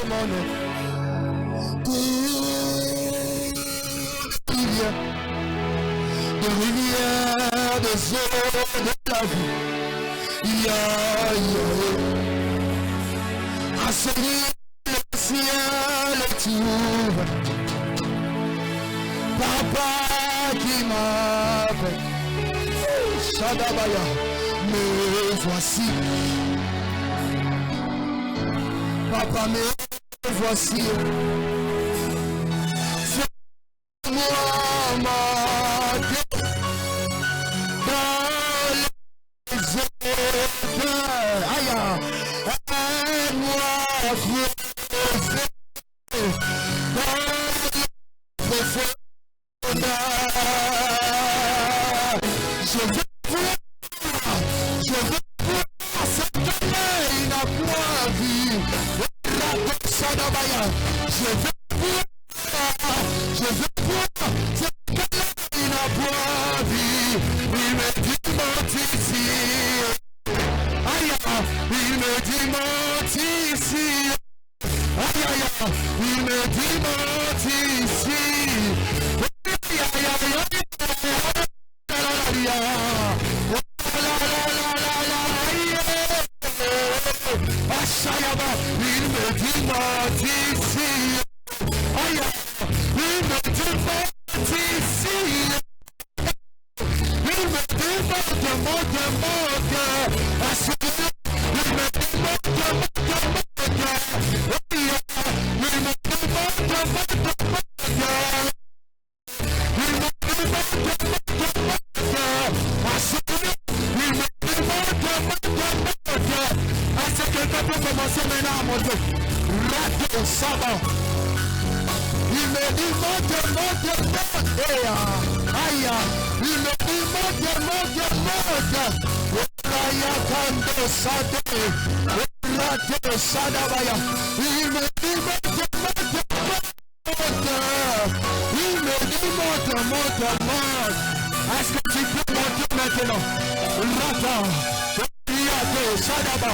mon nom. De rivières, des eaux de la vie. À celui le ciel t'ouvre. Papa qui m'appelle. Shadabaya, me voici. Papa, me voici. Fais-moi marquer dans les odeurs. Aïe, aide-moi à creuser dans les profondeurs. Je veux ce qu'elle n'a point vu. Je veux voir ce qu'elle n'a point vu. Il me dit monte ici. Aïe, il me dit monte ici. Aïe, il me dit monte ici. Il me dit monte ici. Aïe, il me dit monte ici. Il me dit monte. À ce que il me dit monte. Il me dit monte. Il me dit monte. À ce que il me dit monte. Est-ce que quelqu'un peut commencer maintenant à monter? Radio Saba. Il me dit monte. Aïe. Il me dit monte. Aïe, kando sade. Radio Sadabaya. Il me dit monte. Il me dit monte. Est-ce que tu peux monter maintenant? Radio Sadaba.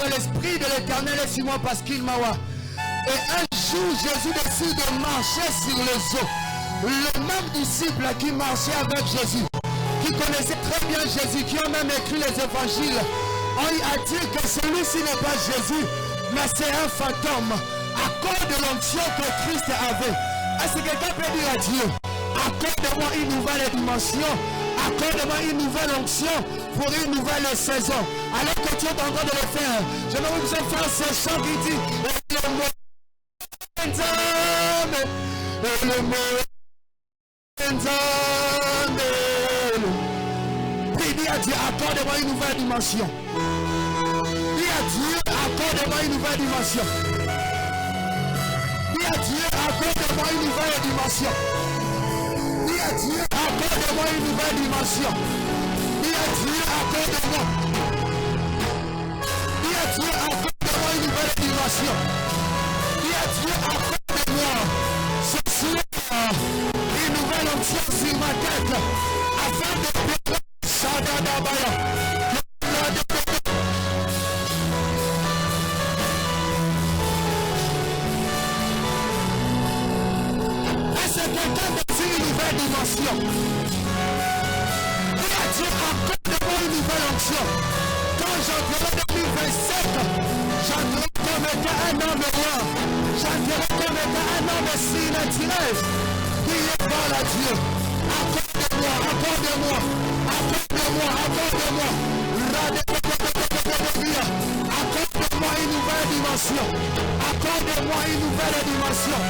L'esprit de l'Éternel est sur moi parce qu'il m'a oint. Et un jour, Jésus décide de marcher sur les eaux. Le même disciple qui marchait avec Jésus, qui connaissait très bien Jésus, qui a même écrit les évangiles, on a dit que celui-ci n'est pas Jésus, mais c'est un fantôme à cause de l'onction que Christ avait. Est-ce que quelqu'un peut dire à Dieu, accorde-moi une nouvelle dimension, accorde-moi une nouvelle onction pour une nouvelle saison. Alors que tu es en train de le faire, je vais vous faire ce chant qui dit dis à Dieu, accorde-moi une nouvelle dimension. Dis à Dieu, accorde-moi une nouvelle dimension. Dis à Dieu, accorde-moi une nouvelle dimension. Dis à Dieu, accorde-moi une nouvelle dimension. Dis à Dieu, accorde-moi. Dis à Dieu, accorde-moi une nouvelle dimension. Dis à Dieu, accorde-moi ce soir une nouvelle onction sur ma tête afin de préparer Sadadabaya. Est-ce que quelqu'un désire une nouvelle dimension? Dis à Dieu, accorde-moi une nouvelle onction. Quand j'entrerai 2027, j'entrerai comme étant un homme roi. J'entrerai comme étant un homme silencieux. Priez par la Dieu. Accorde-moi. Accorde-moi une nouvelle dimension. Accorde-moi une nouvelle dimension.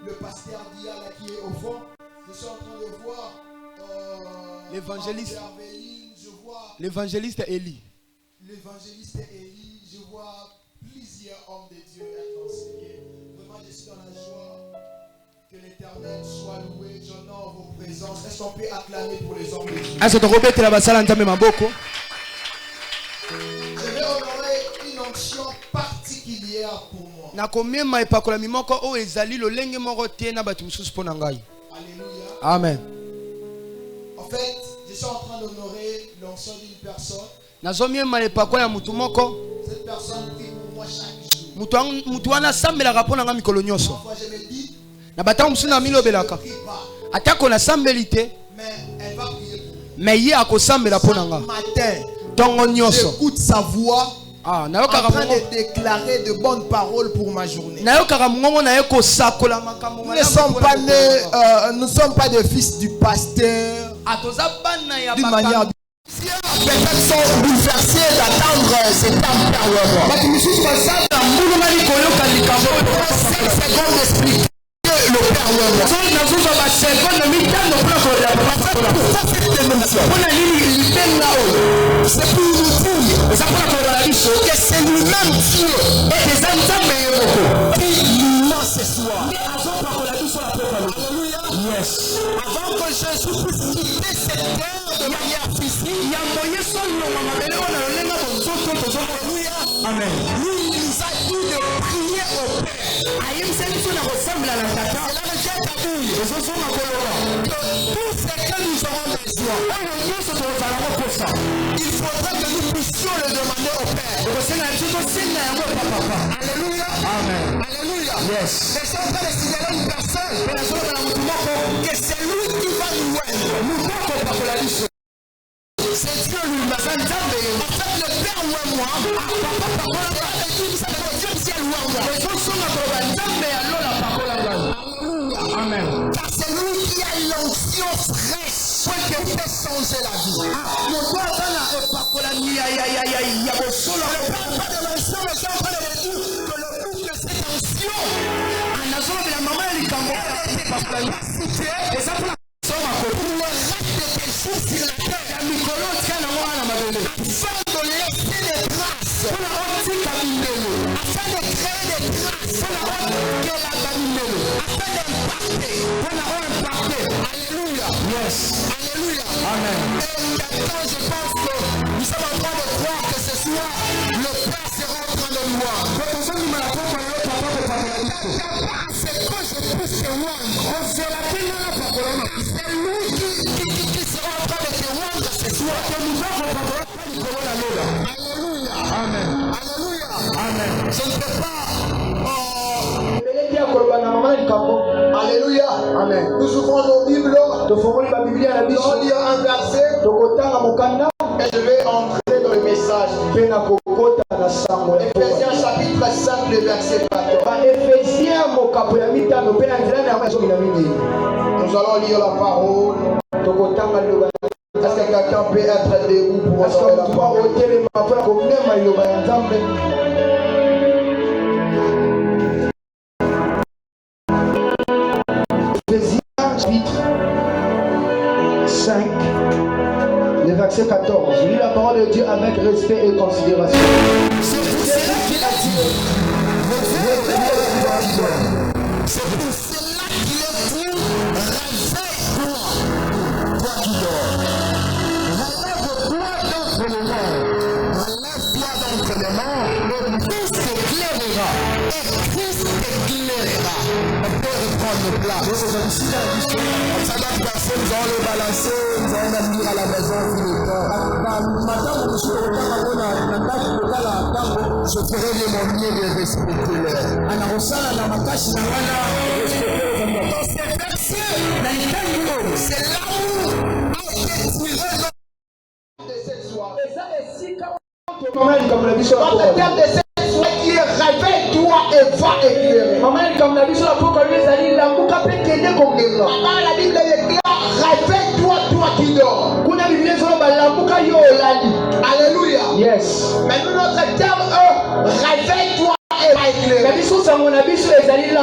Le pasteur Diala qui est au fond, Je suis en train de voir l'évangéliste. Je vois L'évangéliste Élie. l'évangéliste Élie. Je vois plusieurs hommes de Dieu être enseignés. Vraiment, je suis dans la joie. Que l'Éternel soit loué. J'honore vos présences. Est-ce qu'on peut acclamer pour les hommes de Dieu? Est-ce que tu la basala nzambe maboko? Je vais honorer une onction particulière pour moi. Nakomema epakola mimoko o ezali lolenge moko tie na batu mususu pona ngai. Alléluia. Amen. En fait, je suis en train d'honorer l'onction d'une personne. Nazomiema epakola ya mutu moko. Cette personne prie pour moi chaque jour. Mutu wana sambelaka pona nga mikolo nyonso. Parfois je me dis, Na batango musu na milobelaka. Atako na sambeli te. mais elle va prier pour moi. Mais ye akosambela pona nga. Matin, Tongo nyonso. j'écoute sa voix. Ah, En train de déclarer de bonnes paroles pour ma journée. Nous ne sommes pas des fils du pasteur. D'une manière peut-être sont bouleversés d'attendre cet âme par le roi. 5 secondes d'expliquer le Père le roi. C'est pour nous dire que c'est lui-même Dieu qui nous lance ce soir. Alléluia. Yes. Avant que Jésus puisse quitter cette terre de manière physique, Amen. Lui, il nous a dit de prier au Père. C'est la requête à nous. Tout ce que nous aurons besoin, il faudra que nous puissions le demander au Père. Alléluia. Amen. Alléluia. Yes. Mais si on peut le signaler une personne, que c'est lui qui va nous aider. C'est Dieu lui-même. En fait, le Père ou moi, Amen. Car c'est lui qui a l'onction fraîche qui fait changer la vie. Je ne parle pas de l'onction, mais je suis en train de dire que le but de cette onction, pour le reste de tes jours sur la terre, afin de laisser des traces, afin de créer des traces, afin d'impacter. Alléluia. Yes. Alléluia. Amen. Et maintenant, je pense que nous sommes en train de croire que ce soir, le Père sera en train de nous voir. C'est que je puisse te voir. C'est lui qui sera en train de te voir ce soir. Alléluia. Amen. Alléluia. Amen. Je ne peux pas. Alléluia. Amen. Nous ouvrons nos Bibles. Nous allons lire un verset. Et je vais entrer dans le message. Ephésiens chapitre 5, le verset 14. Nous allons lire la parole. Est-ce que quelqu'un peut être debout pour entendre la parole? Chapitre 5, le verset 14. Je lis la parole de Dieu avec respect et considération. C'est pour cela qu'il a dit. C'est pour cela qu'il est dit. Réveille-toi, toi qui dors. Relève-toi d'entre les morts. Relève-toi d'entre les morts. Le Christ t'éclairera. Et Christ t'éclairera. On peut reprendre place. Ça va passer, nous allons le balancer, nous allons même lire à la maison tout le temps. Je ferai de mon mieux de respecter l'heure. Dans ce verset, c'est l'amour a été tiré de cette soirée. Notre terme de cette soirée qui est réveille-toi et va éclairer. Maman, la Bible déclare réveille-toi, toi qui dors. Alléluia. Yes. Mais nous, notre terme réveille-toi et va éclairer. Et là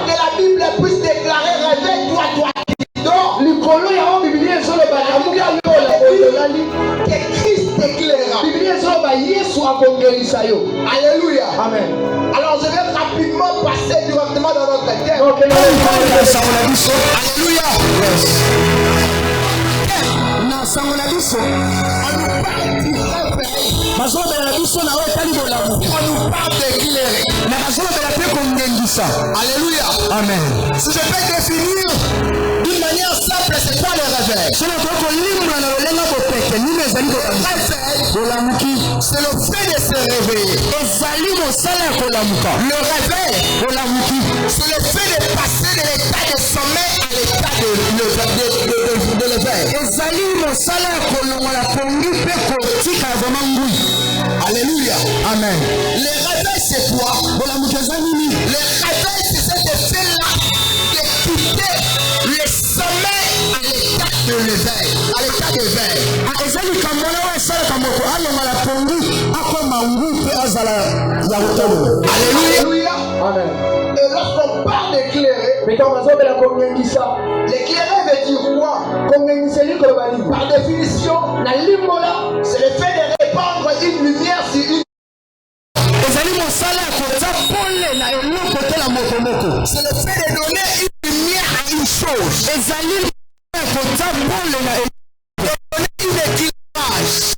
que la Bible puisse déclarer réveille-toi, toi Alléluia. Amen. Alors je vais rapidement passer directement dans notre thème. Alléluia. Alléluia. Amen. Si je peux définir d'une manière simple, c'est quoi le réveil? C'est le C'est le fait de se réveiller. Le réveil, c'est le fait de passer de l'état de sommeil à l'état de l'éveil. Alléluia. Amen. Le réveil, c'est quoi? Le réveil, c'est cet effet-là de quitter le sommeil à l'état de l'éveil. À l'état d'éveil. Alléluia. Amen. Et lorsqu'on parle d'éclairer, l'éclairer veut dire quoi? Par définition, c'est le fait de répandre une lumière sur une. C'est le fait de donner une lumière à une chose. Donner une éclairage.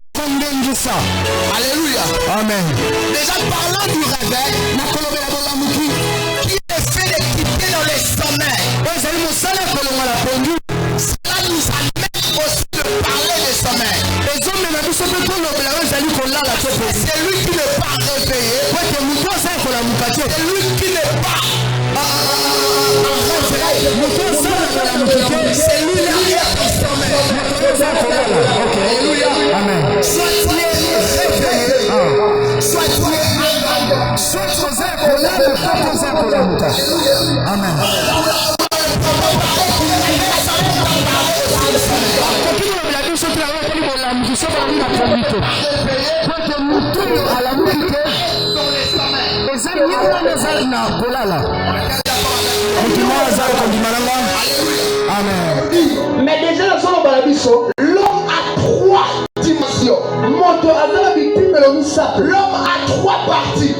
Alléluia. Amen. Déjà parlant du réveil, qui est le fait de quitter dans les sommeils. Cela nous amène aussi de parler des sommeils. C'est lui qui n'est pas réveillé. C'est lui qui n'est pas réveillé. C'est lui là qui est en sommeil. Alléluia. Amen. Soit tu es réveillé, soit tu es abandonné, soit tu es Amen. Amen. Mais déjà dans son l'homme a 3 dimensions. L'homme a 3 parties.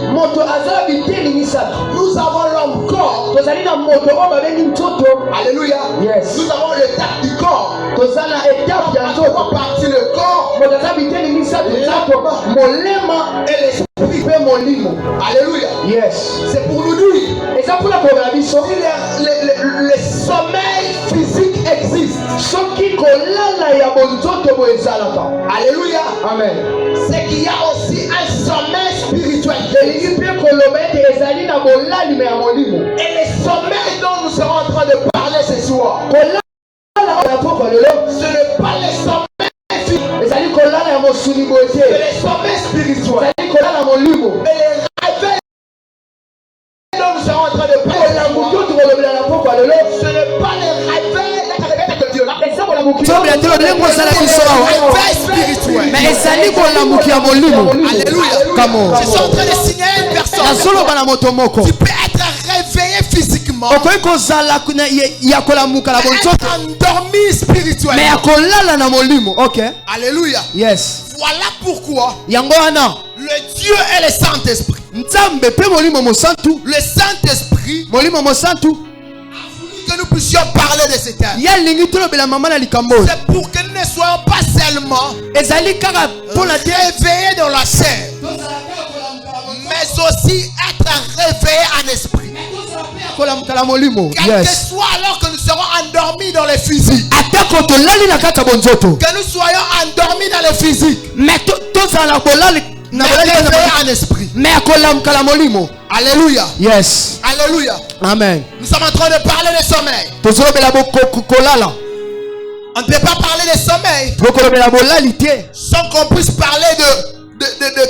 Nous avons l'homme corps. Alléluia. Yes. Nous avons l'étape du corps. Nous avons partie le corps et l'esprit. Alléluia. Yes. C'est pour nous dire Et ça pour la programmation. le sommeil physique existe. Alléluia. Amen. C'est qu'il y a aussi un sommeil spirituel. Et le sommeil dont nous serons en train de parler ce soir, ce n'est pas le sommeil physique, c'est le sommeil spirituel. Et le réveil dont nous serons en train de parler ce n'est pas le réveil spirituel. Mais ezali kolamuki ya molimo. Alléluia. Je suis en train de signaler une personne. Tu peux être réveillé physiquement, être endormi spirituellement. Okay. Alléluia. Yes. Voilà pourquoi le Dieu est le Saint-Esprit. Le Saint-Esprit a voulu que nous puissions parler de ce thème. C'est pour que nous ne soyons pas seulement réveillés dans la chair, mais aussi être réveillés en esprit. Quel que soit alors que nous serons endormis dans le physique, que nous soyons endormis dans le physique, mais réveillés en esprit. Alléluia. Yes. Alléluia. Amen. Nous sommes en train de parler de sommeil. On ne peut pas parler de sommeil sans qu'on puisse parler de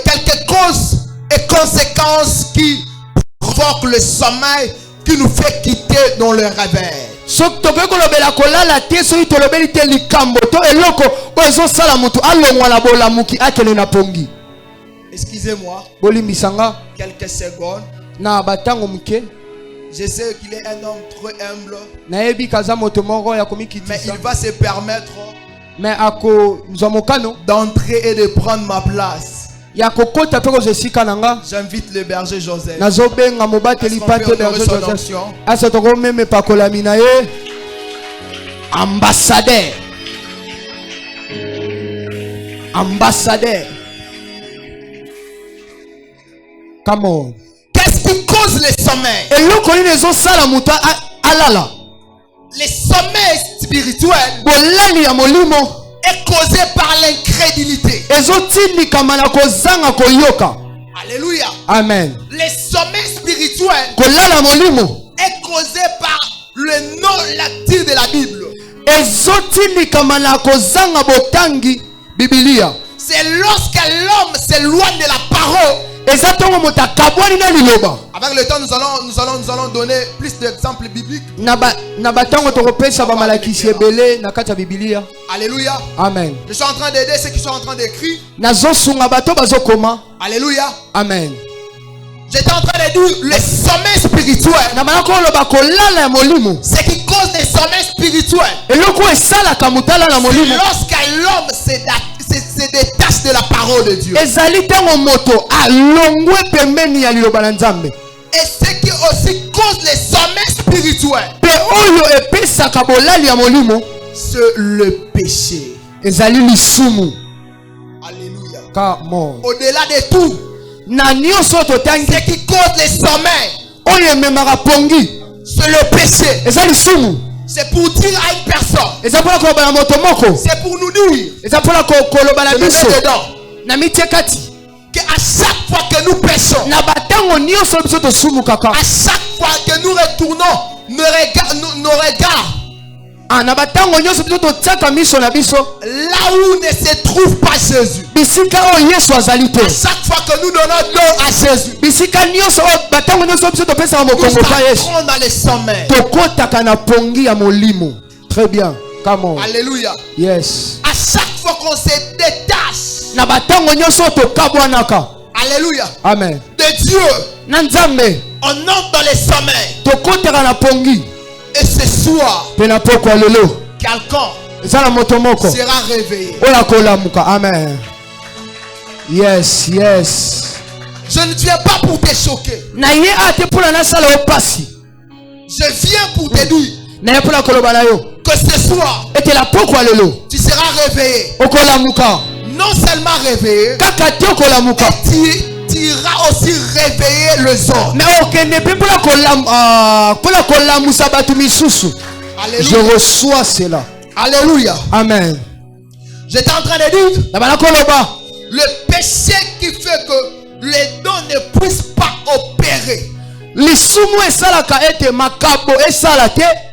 quelques causes et conséquences qui provoquent le sommeil, qui nous fait quitter dans le réveil. Excusez-moi, quelques secondes. Je sais qu'il est un homme trop humble, mais il va se permettre d'entrer et de prendre ma place. J'invite le berger Joseph. Est-ce qu'on peut honorer son onction? Ambassadeur. Ambassadeur. Come on. Qu'est-ce qui cause les sommeils? Les sommeils spirituels est causé par l'incrédulité. Alléluia. Amen. Les sommeils spirituels est causé par le non lecture de la Bible. C'est lorsque l'homme s'éloigne de la parole. Avec le temps, nous allons donner plus d'exemples bibliques. Alléluia. Amen. Je suis en train d'aider ceux qui sont en train d'écrire. Alléluia. Amen. J'étais en train de dire les sommets spirituels. Ce qui cause des sommets spirituels. Lorsque l'homme se détache de la parole de Dieu. Et ce qui aussi cause les sommets spirituels. C'est le péché. Alléluia. Au-delà de tout, ce qui cause les sommets, c'est le péché. C'est pour dire à une personne. C'est pour nous dire. Qu'à chaque fois que nous péchons, à chaque fois que nous retournons nos regards là où ne se trouve pas Jésus, à chaque fois que nous donnons l'eau à Jésus, nous entrons dans les sommets. Très bien. Come on. Alléluia. Yes. À chaque fois qu'on se détache, alléluia, amen, de Dieu, on entre dans les sommets. Et ce soir, quelqu'un sera réveillé. Amen. Yes, yes. Je ne viens pas pour te choquer. Je viens pour te dire que ce soir, tu seras réveillé. Non seulement réveillé, tu iras aussi réveiller les autres. Je reçois cela. Alléluia. Amen. J'étais en train de dire le péché qui fait que les dons ne puissent pas opérer.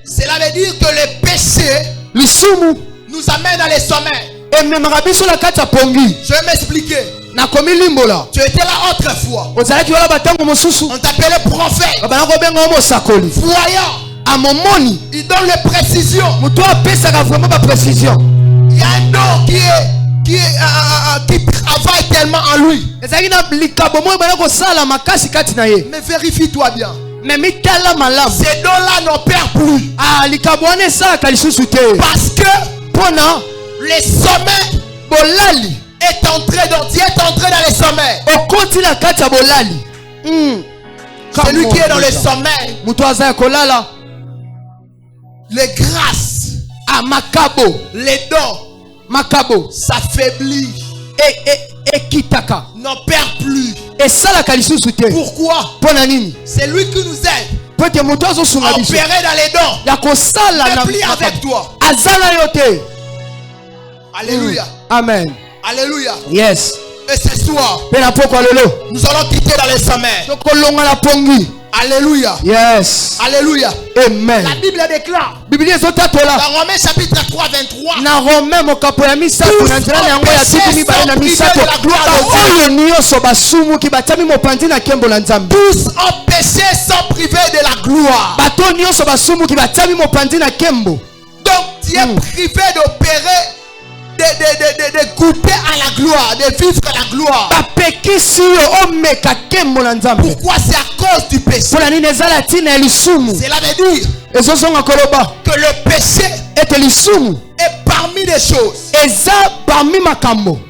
Cela veut dire que le péché nous amène à les sommets. Je vais m'expliquer. Tu étais là autrefois. On t'appelait prophète. Voyant. Il donne les précisions. Il y a un don qui travaille tellement en lui. Mais vérifie-toi bien. Ces dons-là n'opèrent plus. Parce que les sommets est entré dans les sommets. Celui qui est dans les sommets, les grâces, les dons, s'affaiblit et n'opère plus. Pourquoi? C'est lui qui nous aide à opérer dans les dons. Ne plus avec toi. Alléluia. Amen. Alléluia. Yes. Et ce soir, nous allons quitter dans les sommets. Alléluia. Yes. Alléluia. Amen. La Bible déclare dans Romains chapitre 3, 23. Tous ont péché sans priver de la gloire. Donc tu es privé d'opérer, de goûter à la gloire, de vivre à la gloire. Pourquoi? C'est à cause du péché. Cela veut dire que le péché est parmi les choses.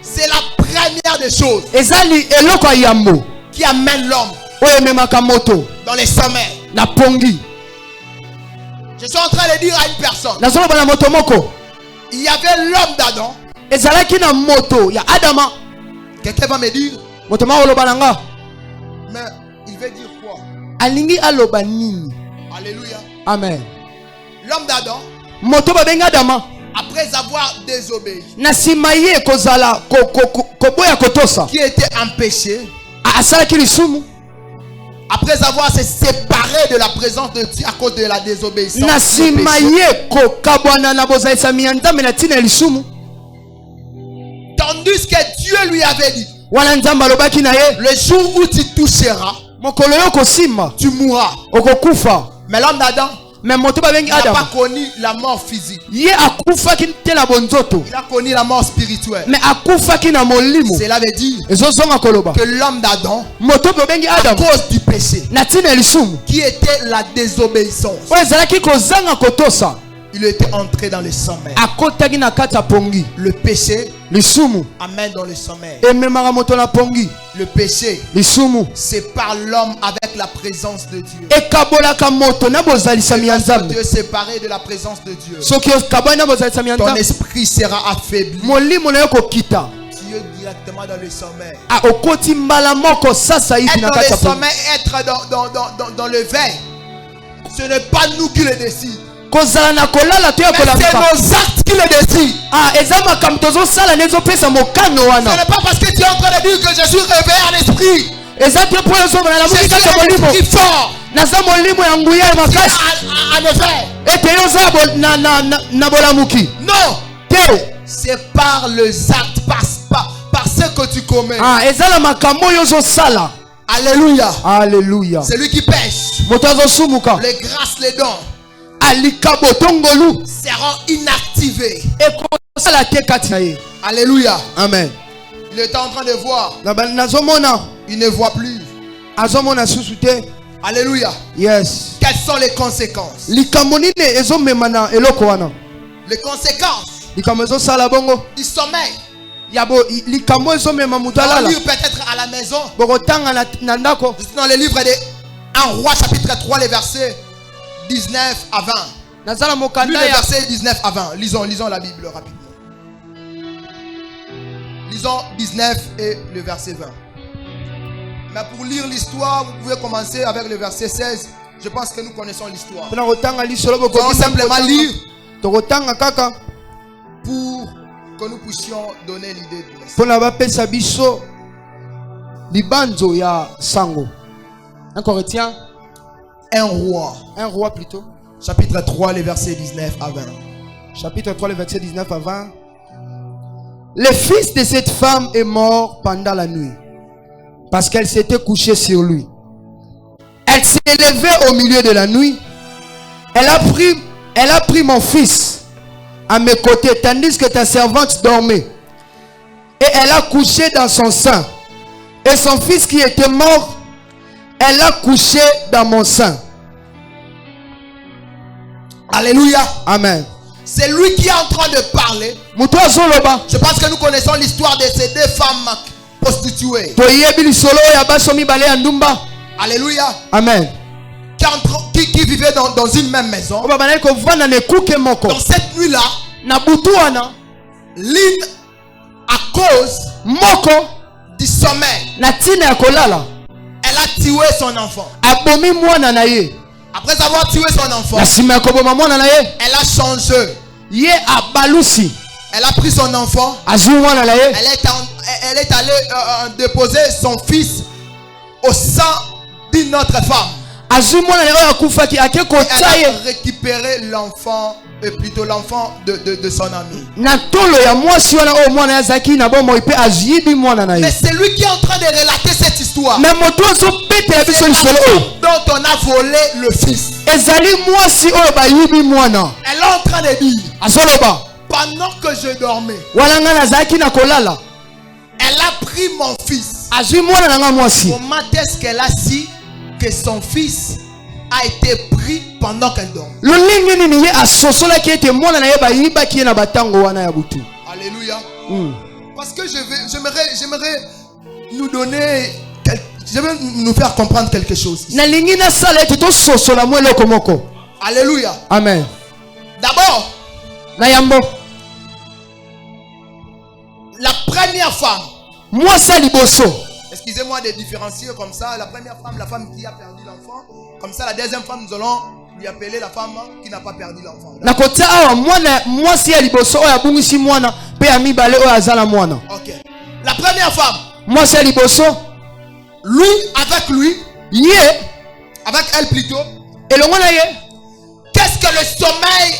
C'est la première des choses ezali eloko yambo qui amène l'homme oyo memaka moto dans les sommets. na pongi. Je suis en train de dire à une personne, Nazoloba na moto moko il y avait l'homme d'Adam. ezalaki na moto ya Adama. Quelqu'un va me dire, Moto ma oloba nanga mais il veut dire quoi? alingi aloba nini? Alléluia. Amen. L'homme d'Adam, Moto babenga Adama après avoir désobéi, na sima ye kozala koboya kotosa qui était empêché, asalaki lisumu après avoir se séparé de la présence de Dieu à cause de la désobéissance, na le sima péché. ye kokabwana na bozalisami ya Nzambe na ntina ya lisumu, Tandis que Dieu lui avait dit, wana Nzambe alobaki na ye le jour où tu toucheras, mokolo yo kosimba tu mourras. okokufa. Mais l'homme d'Adam Mais moto babengi n'a Adam pas connu la mort physique. ye akufaki te na bonzoto Il a connu la mort spirituelle. mais akufaki na molimo. Cela veut dire ezozonga koloba que l'homme d'Adam, moto babengi à Adam cause du péché, na ntina ya lisumu qui était la désobéissance, oyo ezalaki kozanga kotosa, il était entré dans le sommeil. akotaki na kati ya pongi. Le péché Lisumu amène dans le sommeil. ememaka moto na pongi. Le péché Lisumu sépare l'homme avec la présence de Dieu. ekabolaka moto na bozalisami ya Nzambe. Dieu séparé de la présence de Dieu, Soki okabwani na bozalisami ya ton Nzambe, esprit sera affaibli. molimo na yo kokita. Tu es directement dans le sommeil. Okoti mbala moko sasa hivi Être na dans kati le ya pongi. sommeil, être dans le veil, ce n'est pas nous qui le décidons. Kozala na kolala to ya Mais c'est kolamuka. nos actes qui le décident. Eza makambo tozosala nezopesa mokano Ce wana. n'est pas parce que tu es en train de dire que je suis réveillé en esprit. Eza te po ezomona na Je muki suis kaka un molimo. esprit fort. Naza molimo ya nguya ya Tu es makasi. en effet. Ete yo oza na bolamuki. Non. Te. C'est par les actes, par ce que tu commets. Ezala makambo oyo ozosala. Alléluia. Alléluia. Celui qui pêche, Moto azosumuka. les grâces, les dons Alika botongolu. seront inactivés. Ekosala te kati na ye. Alléluia. Amen. Il était en train de voir. Nazomona. Il ne voit plus. Azomona susu te. Alléluia. Yes. Quelles sont les conséquences? Likambo nini ezomema na eloko wana? Les conséquences Likambo ezosala bongo. du sommeil. Yabo likambo ezomema mutu On alala. lit peut-être à la maison. Bokotanga na ndako. Dans le livre de 1 Roi chapitre 3, les versets 19 à 20. Nazala Lis mokanda les ya versets 19 à 20. Lisons la Bible rapidement. Lisons 19 et le verset 20. Mais pour lire l'histoire, vous pouvez commencer avec le verset 16. Je pense que nous connaissons l'histoire. pona kotanga lisolo Nous allons simplement lire tokotanga kaka pour que nous puissions donner l'idée de l'histoire. pona bapesa biso libanzo ya sango. Un Corinthien, 1 Roi, un roi plutôt, chapitre 3, les versets 19 à 20. chapitre 3, le verset 19 à 20. Le fils de cette femme est mort pendant la nuit parce qu'elle s'était couchée sur lui. Elle s'est levée au milieu de la nuit. Elle a pris mon fils à mes côtés tandis que ta servante dormait. Et elle a couché dans son sein. Et son fils qui était mort, elle a couché dans mon sein. Alléluia. Amen. C'est lui qui est en train de parler. Je pense que nous connaissons l'histoire de ces deux femmes prostituées. Alléluia. Amen. Qui vivaient dans une même maison. Dans cette nuit-là, l'une, à cause du sommeil, elle a tué son enfant. Après avoir tué son enfant, elle a changé. Elle a pris son enfant. Elle est allée déposer son fils au sein d'une autre femme. Elle a récupéré l'enfant, et plutôt l'enfant de son ami. Mais c'est lui qui est en train de relater cette histoire. Dont on a volé le fils. Elle est en train de dire, pendant que je dormais, elle a pris mon fils. Comment est-ce qu'elle a su que son fils a été pris pendant qu'elle dormait? Alléluia. Parce que j'aimerais nous donner, j'aimerais nous faire comprendre quelque chose. Alléluia. Amen. D'abord, Nayambo. la première femme. Moi c'est liboso. Excusez-moi de différencier comme ça. La première femme, la femme qui a perdu l'enfant. Comme ça, la deuxième femme, nous allons lui appeler la femme qui n'a pas perdu l'enfant. Moi si liboso oya bungisi mwana pe ami bale oya azala mwana. Ok. La première femme. Moi c'est liboso. Lui avec lui. Yé. Avec elle plutôt. Et le mwana yé. Qu'est-ce que le sommeil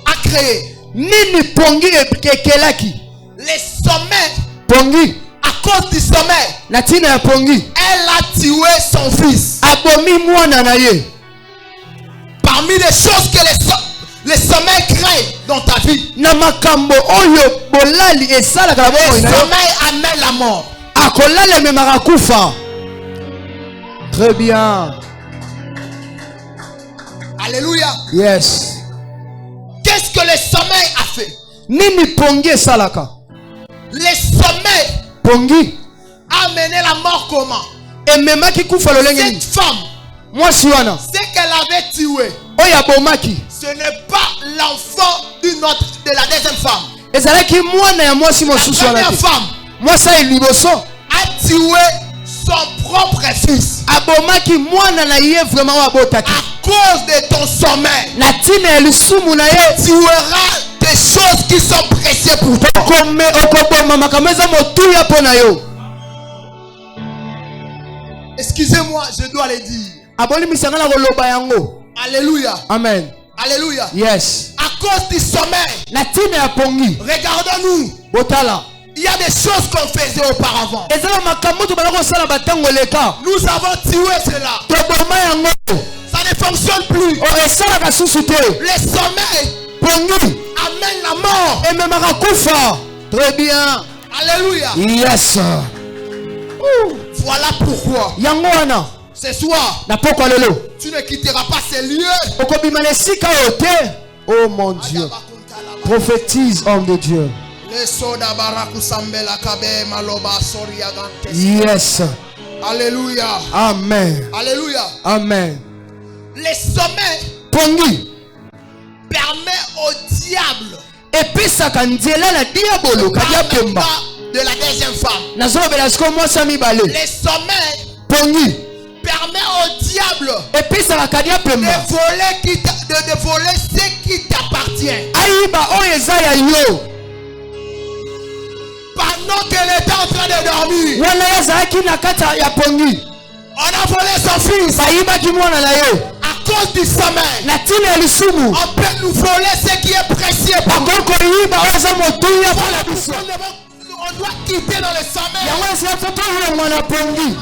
a créé? Nini pongi ekelaki. Les sommets. Pongi. À cause du sommeil. Natina ya pongi. Elle a tué son fils. Abomi mwana na ye. Parmi les choses que les sommeils créent dans ta vie. Na makambo oyo bolali esala ka bo. Le sommeil amène la mort. Akolala me marakufa. Très bien. Alléluia. Yes. Qu'est-ce que le sommeil a fait? Nini pongi salaka. Le sommeil Pongi a mené la mort comment? Et même qui kufa lo lenge. Cette femme, Moi siwana. ce qu'elle avait tué, Oya bomaki. ce n'est pas l'enfant de la deuxième femme. Ezalaki mwana ya mwasi mosusu La wana. première femme Moi ça liboso. a tué son propre fils. Abomaki mwana na ye vraiment wa botaki. À cause de ton sommeil, Na tina ya lisumu na ye. tu auras des choses qui sont précieuses pour toi. Comme okoboma makameza motuya pona yo. Excusez-moi, je dois le dire. Aboli misanga na koloba yango. Alléluia. Amen. Alléluia. Yes. À cause du sommeil, Na tina ya pongi. regardons-nous. Botala. Il y a des choses qu'on faisait auparavant. Ezala makambo to balako sala batango leka. Nous avons tué cela. Toboma yango. Ça ne fonctionne plus. O esala ka susu te. Le sommeil Pongi. amène la mort. Et même marakufa. Très bien. Alléluia. Yes. Voilà pourquoi Yango wana. ce soir, Na poko lelo. tu ne quitteras pas ces lieux. Okobima na sika ote. Oh mon Dieu. Prophétise, homme de Dieu. Le soda baraku sambela kabe maloba soria gante. Yes. Alléluia. Amen. Alléluia. Amen. Le sommeil Pongi. permet au diable Episaka nzela na diabolo kadia pemba. de la deuxième femme. Nazobela siko mwasa mibale. Le sommeil Pongi. permet au diable Episaka kadia de pemba. voler ce qui t'appartient. Ayiba oyo eza ya yo. Pendant qu'elle était en train de dormir, Wana yazaki na kata ya pongi. on a volé son fils. Bayibaki mwana na ye. À cause du sommeil, Na tina ya lisumu. on peut nous voler ce qui est précieux pour nous. Bakoko yiba oyo eza motuya mpona biso. On doit quitter dans le sommeil. Yango eza foto oyo mwana pongi.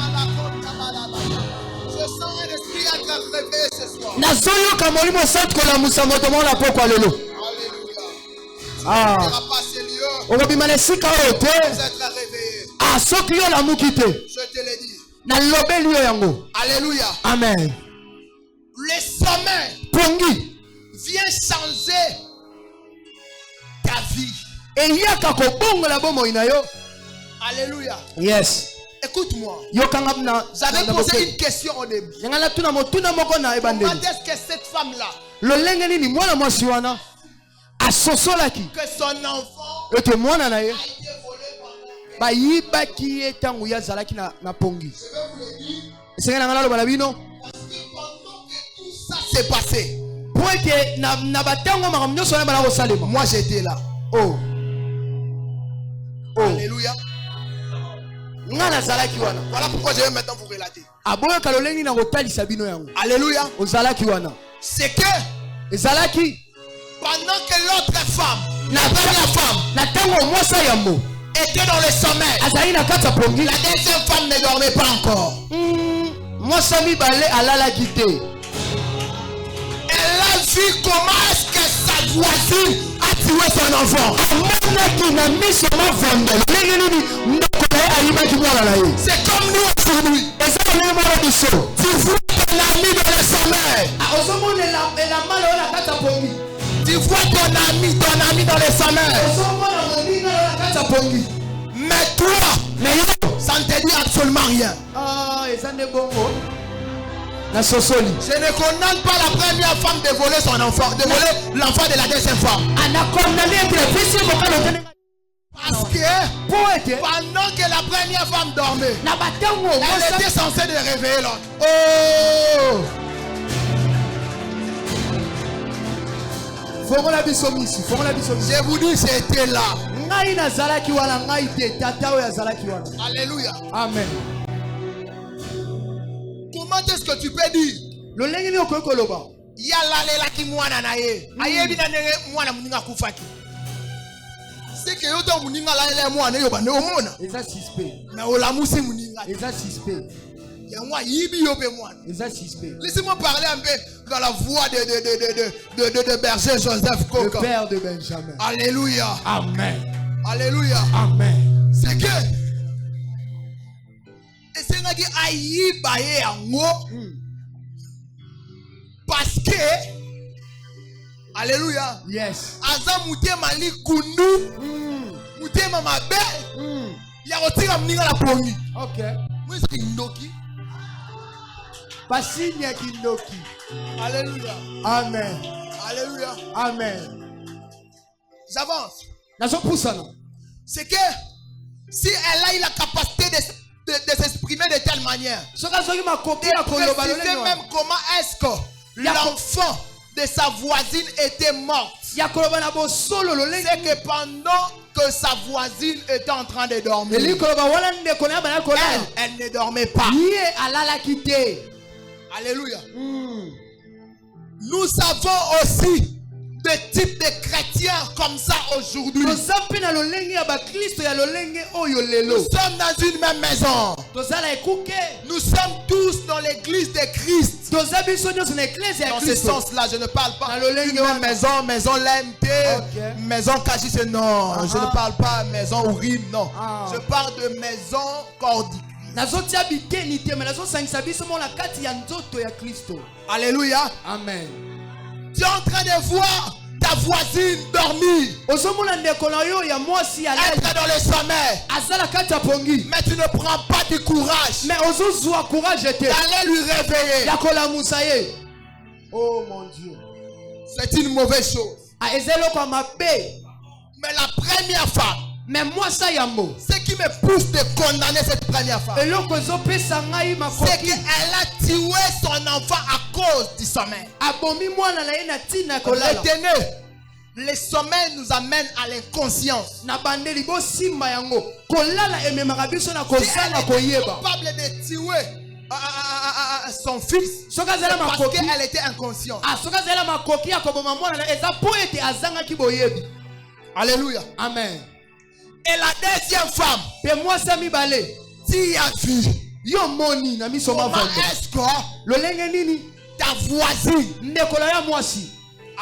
Je sens un esprit être réveillé ce soir. Nazoyoka molimo santu kolamusa moto mwana poko lelo. Alléluia. Ah. Tu ne pas ces lieux. Okobima na sika oyo te. Vous êtes réveillés. Ah, soki yo lamuki te. Je te l'ai dit. Nalobeli yo yango. Alléluia. Amen. Le sommeil Pongi. vient changer ta vie. Eyaka kobongola bomoi na yo. Alléluia. Yes. Écoute-moi. Yokanga na. J'avais posé une question au début. Yangala tuna motuna moko na Comment ebandeli. est-ce que cette femme-là, Lolenge nini mwana mwasi wana asosolaki que son enfant ete mwana na ye a été volé pendant bayibaki ye ntango ye azalaki na pongi. Je vais vous le dire. Esenge na nga naloba na bino Parce que pendant que tout ça s'est passé, po ete na batango makambo nyonso wana bana kosalema. moi j'étais là. Oh. Oh. Alléluia. Nga nazalaki wana. Voilà pourquoi je vais maintenant vous relater. Aboyoka lolenge na kotalisa bino yango. Alléluia. Ozalaki wana. C'est que Ezalaki pendant que l'autre femme, na la première femme, na ntango mwasa yambo était dans le sommeil, azali na kati ya pongi. la deuxième femme ne dormait pas encore. Mwasa mibale alalaki te. Elle a vu comment est-ce que sa voisine a tué son enfant. Amonaki na miso mavanda lolenge nini ndoko na ye ayibaki mwana na ye. C'est comme nous aujourd'hui. Eza lolenge mwana biso. Tu vois ton ami dans le sommeil. Ozomona elamba oyo na kati ya pongi. Tu vois ton ami dans le sommeil. Ozomona moninga oyo na kati ya pongi. Mais toi, ça ne te dit absolument rien. Je ne condamne pas la première femme de voler son enfant, de voler l'enfant de la deuxième femme. Parce que pendant que la première femme dormait, elle était censée de réveiller l'autre. Oh! Je vous dis, c'était là. Alléluia. Amen. Comment est-ce que tu peux dire? Il y a là qui mouana nae. Ayebi na nene mouana muninga kufaki. C'est que yoto muninga la mouana yoba ne omona. Eza suspect. Mais olamusi muninga. Eza suspect. Ya moi yibi yobe mouana. Eza suspect. Laissez-moi parler un peu dans la voix de berger Joseph Koka. Le père de Benjamin. Alléluia. Amen. Alléluia. Amen. C'est que et c'est là qui aïe baye ango. Parce que alléluia. Yes. Aza mutema li kundu. Mutema mabe. Ya otira mninga la pongi. OK. Moi c'est kindoki. Basinya kindoki. Alléluia. Amen. Alléluia. Amen. J'avance. C'est que si elle a eu la capacité de s'exprimer de telle manière, même comment est-ce que l'enfant de sa voisine était mort. C'est que pendant que sa voisine était en train de dormir, elle ne dormait pas. Alléluia. Nous savons aussi des types de chrétiens comme ça aujourd'hui. Nous sommes dans une même maison. Nous sommes tous dans l'église de Christ. Dans ce sens-là, je ne parle pas d'une même maison LMT, maison Kachis, non. Je ne parle pas maison Urim, non. Je parle de maison cordique. Alléluia. Amen. Tu es en train de voir ta voisine dormir. Être dans le sommeil. Mais tu ne prends pas du courage d'aller lui réveiller. Oh mon Dieu. C'est une mauvaise chose. Mais la première femme, ce qui me pousse de condamner cette première femme, c'est qu'elle a tué son enfant à cause du sommeil. Retenez, le sommeil nous amène à l'inconscience. Si elle est capable de tuer son fils, parce qu'elle était inconsciente. Alléluia. Amen. Et la deuxième femme, tu as vu comment est-ce que ta voisine,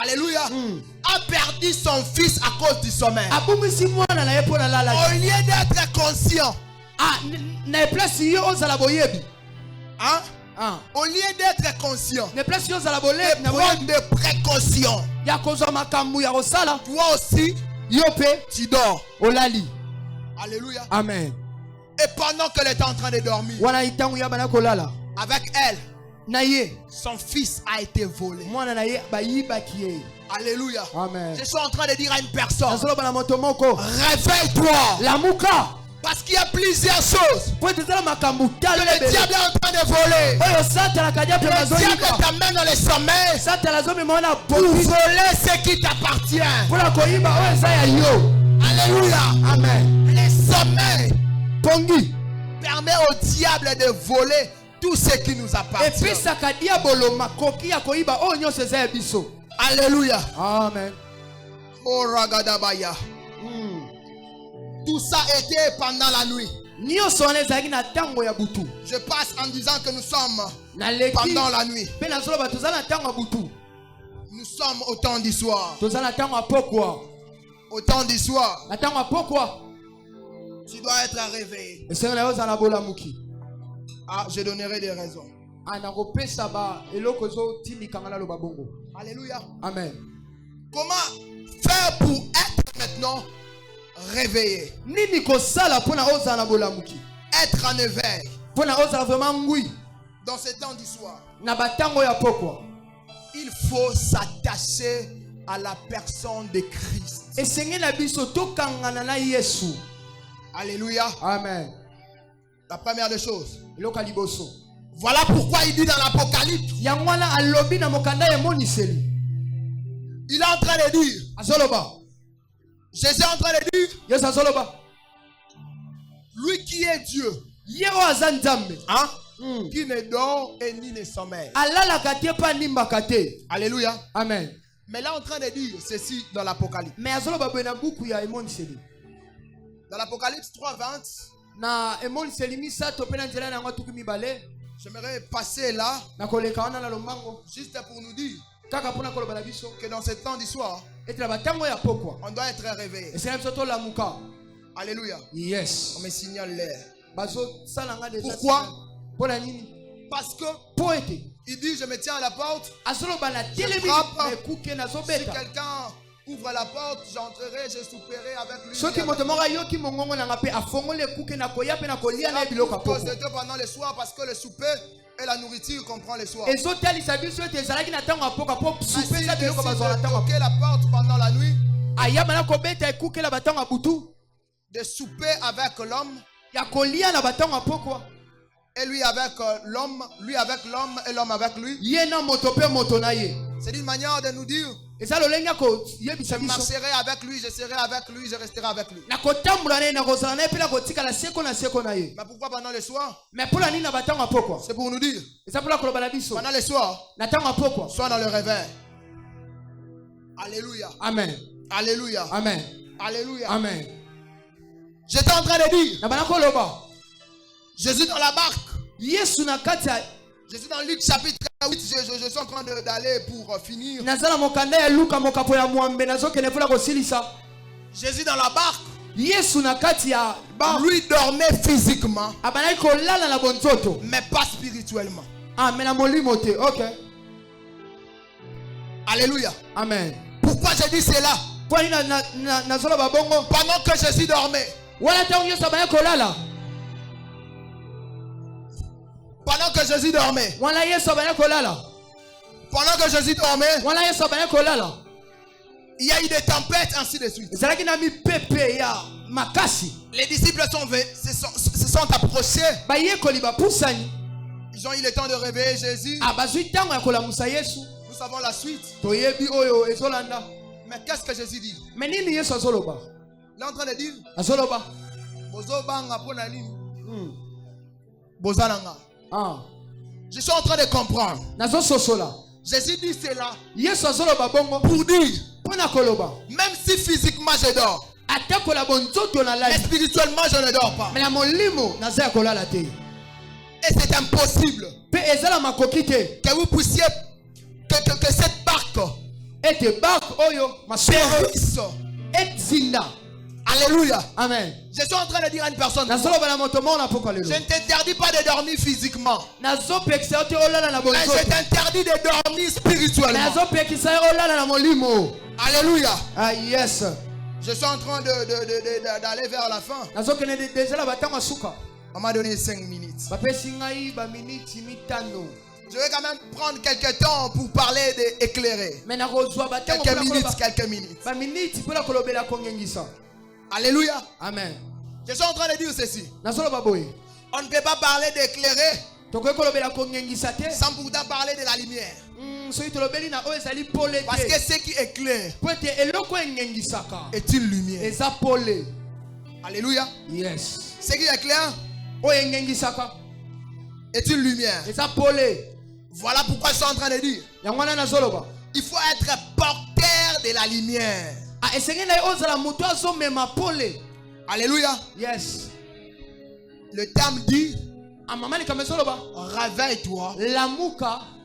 alléluia, a perdu son fils à cause du sommeil. Au lieu d'être conscient, au lieu d'être conscient, de prendre des précautions, toi aussi, tu dors. Alléluia. Amen. Et pendant qu'elle était en train de dormir, avec elle, son fils a été volé. Alléluia. Amen. Je suis en train de dire à une personne, réveille-toi. Parce qu'il y a plusieurs choses que le diable est en train de voler. Le diable t'amène dans le sommeil pour voler ce qui t'appartient. Alléluia. Amen. Le sommeil permet au diable de voler tout ce qui nous appartient. Alléluia. Amen. Oh Ragadabaya. Tout ça était pendant la nuit. Je passe en disant que nous sommes pendant la nuit. Nous sommes au temps du soir. Au temps du soir. Tu dois être réveillé. Ah, je donnerai des raisons. Alléluia. Alléluia. Amen. Comment faire pour être maintenant réveiller. Nini kosala pona ozala bolamuki. Être en éveil. Pona ozala vraiment ngui. Dans ce temps du soir. Na batango ya pokwa. Il faut s'attacher à la personne de Christ. Esenge na biso tokangana na Yesu. Alléluia. Amen. La première des choses. Iloka liboso. Voilà pourquoi il dit dans l'Apocalypse. Yangwana alobi na mokanda ya moniseli. Il est en train de dire. Azoloba. Jésus est en train de dire. Yes azoloba. Lui qui est Dieu. Yero azanzambe. Hein? Qui ne dort et ni ne sommeille. Alala kate pa nimba kate. Alléluia. Amen. Mais là en train de dire ceci dans l'Apocalypse. Mais azoloba bena buku ya emoniseli. Dans l'Apocalypse 3:20. Na emoniseli misato pena nzela na ngatu kimibale. J'aimerais passer là. Na koleka wana na lombango. Juste pour nous dire. Kaka pona koloba na biso. Que dans ce temps du soir. Et la batango ya pokwa. On doit être réveillé. Et c'est même surtout la muka. Alléluia. Yes. On me signale l'air. Pourquoi? Parce que Poète. il dit je me tiens à la porte. Je frappe. Si quelqu'un ouvre la porte, j'entrerai, je souperai avec lui. Cause de Dieu pendant le soir parce que le souper et la nourriture comprend le soir. Si toquer la porte pendant la nuit, de souper avec l'homme, et lui avec l'homme, lui avec l'homme et l'homme avec lui. C'est une manière de nous dire je marcherai avec lui, je serai avec lui, je resterai avec lui. Mais pourquoi pendant le soir? C'est pour nous dire pendant le soir, soit dans le réveil. Alléluia. Amen. Alléluia. Amen. Alléluia. Amen. J'étais en train de dire Jésus dans la barque. Jésus dans Luc chapitre 8. Je suis en train d'aller pour finir. Jésus dans la barque. Lui dormait physiquement, mais pas spirituellement. Alléluia. Amen. Pourquoi je dis cela? Pendant que Jésus dormait, pendant que Jésus dormait, il y a eu des tempêtes, ainsi de suite. Les disciples se sont approchés. Ils ont eu le temps de réveiller Jésus. Nous savons la suite. Mais qu'est-ce que Jésus dit? Il est en train de dire je suis en train de comprendre. Jésus dit cela pour dire même si physiquement je dors, mais spirituellement je ne dors pas. Et c'est impossible que vous puissiez que cette barque périsse. Alléluia. Amen. Je suis en train de dire à une personne, je ne t'interdis pas de dormir physiquement, mais je t'interdis de dormir spirituellement. Alléluia. Ah, yes. Je suis en train d'aller vers la fin. On m'a donné 5 minutes. Je vais quand même prendre quelques temps pour parler d'éclairer. Quelques minutes. Alléluia. Amen. Je suis en train de dire ceci. On ne peut pas parler d'éclairer sans pourtant parler de la lumière. Parce que ce qui éclaire est une lumière. Alléluia. Yes. Ce qui éclaire est une lumière. Voilà pourquoi je suis en train de dire il faut être porteur de la lumière. Alléluia. Yes. Le terme dit réveille-toi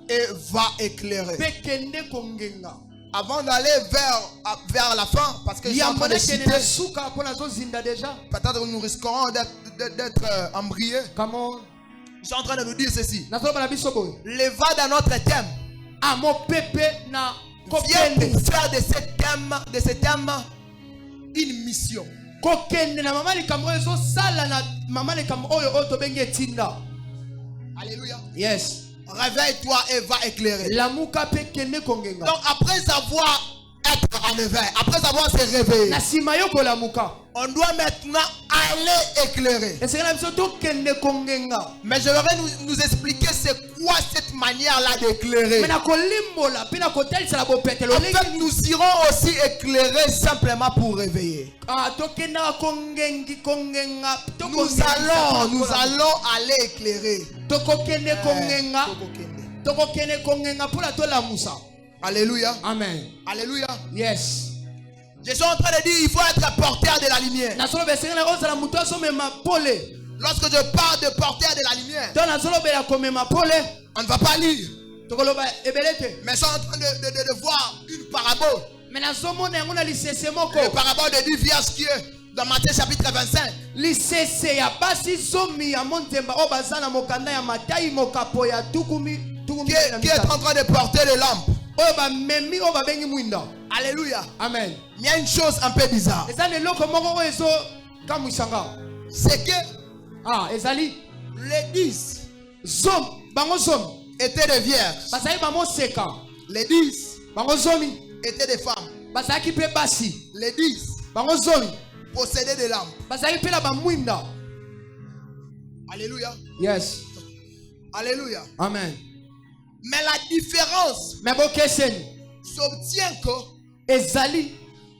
et va éclairer. Avant d'aller vers la fin, parce que peut-être nous risquerons d'être embrouillés. Je suis en train de nous dire ceci. Le va dans notre thème. Viens pour faire de ce thème une mission. kokende na mama likambo ezo sala na mama likambo oyo otobengi etinda. Alléluia. Yes. Réveille-toi et va éclairer. Lamuka pe kende kongenga. Donc après avoir être en éveil, après avoir se réveiller, Na sima yo ko lamuka. on doit maintenant aller éclairer. Esengeli na biso to kende kongenga. Mais je vais nous expliquer c'est quoi cette manière-là d'éclairer. Mais na kolimbola pe na kotalisa la bopetelo. En fait, nous irons aussi éclairer simplement pour réveiller. Ah, to kenda kongengi kongenga. Nous allons aller éclairer. To kokende kongenga. To kokende kongenga pour la to la musa. Alléluia. Amen. Alléluia. Yes. Je suis en train de dire il faut être porteur de la lumière. Lorsque je parle de porteur de la lumière, on ne va pas lire. Mais je suis en train de voir une parabole. La parabole de 10 vierges qui est dans Matthieu chapitre 25. Qui est en train de porter les lampes. Alléluia. Amen. Il y a une chose un peu bizarre. C'est que les 10 étaient des vierges. Les 10 étaient des femmes. Les 10 possédaient des lampes. Alléluia. Yes. Alléluia. Amen. Mais la différence s'obtient que il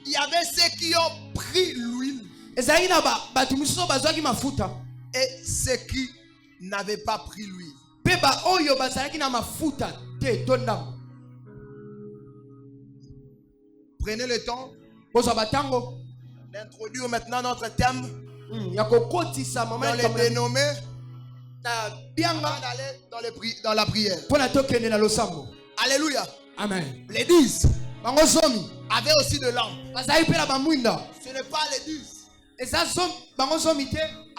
y avait ceux qui ont pris l'huile et ceux qui n'avaient pas pris l'huile. Prenez le temps d'introduire maintenant notre thème dans les dénommés avant d'aller dans la prière. Alléluia. Amen. Les 10 avaient aussi de lampes. Ce n'est pas les 10.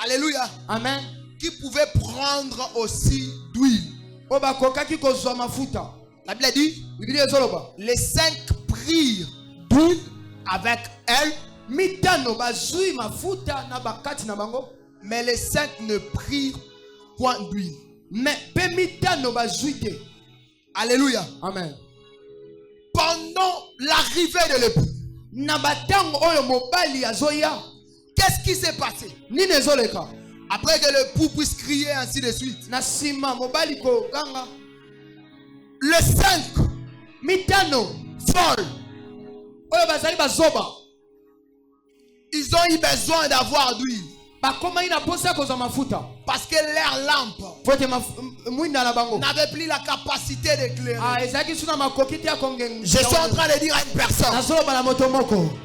Alléluia. Amen. Qui pouvaient prendre aussi d'huile. La Bible dit les 5 prirent d'huile avec elle. Mais les 5 ne prirent point d'huile. Alléluia. Amen. Pendant l'arrivée de l'époux, qu'est-ce qui s'est passé? Après que l'époux puisse crier ainsi de suite, les 5 folles, ils ont eu besoin d'avoir d'huile. Parce que leur lampe n'avait plus la capacité d'éclairer. Je suis en train de dire à une personne,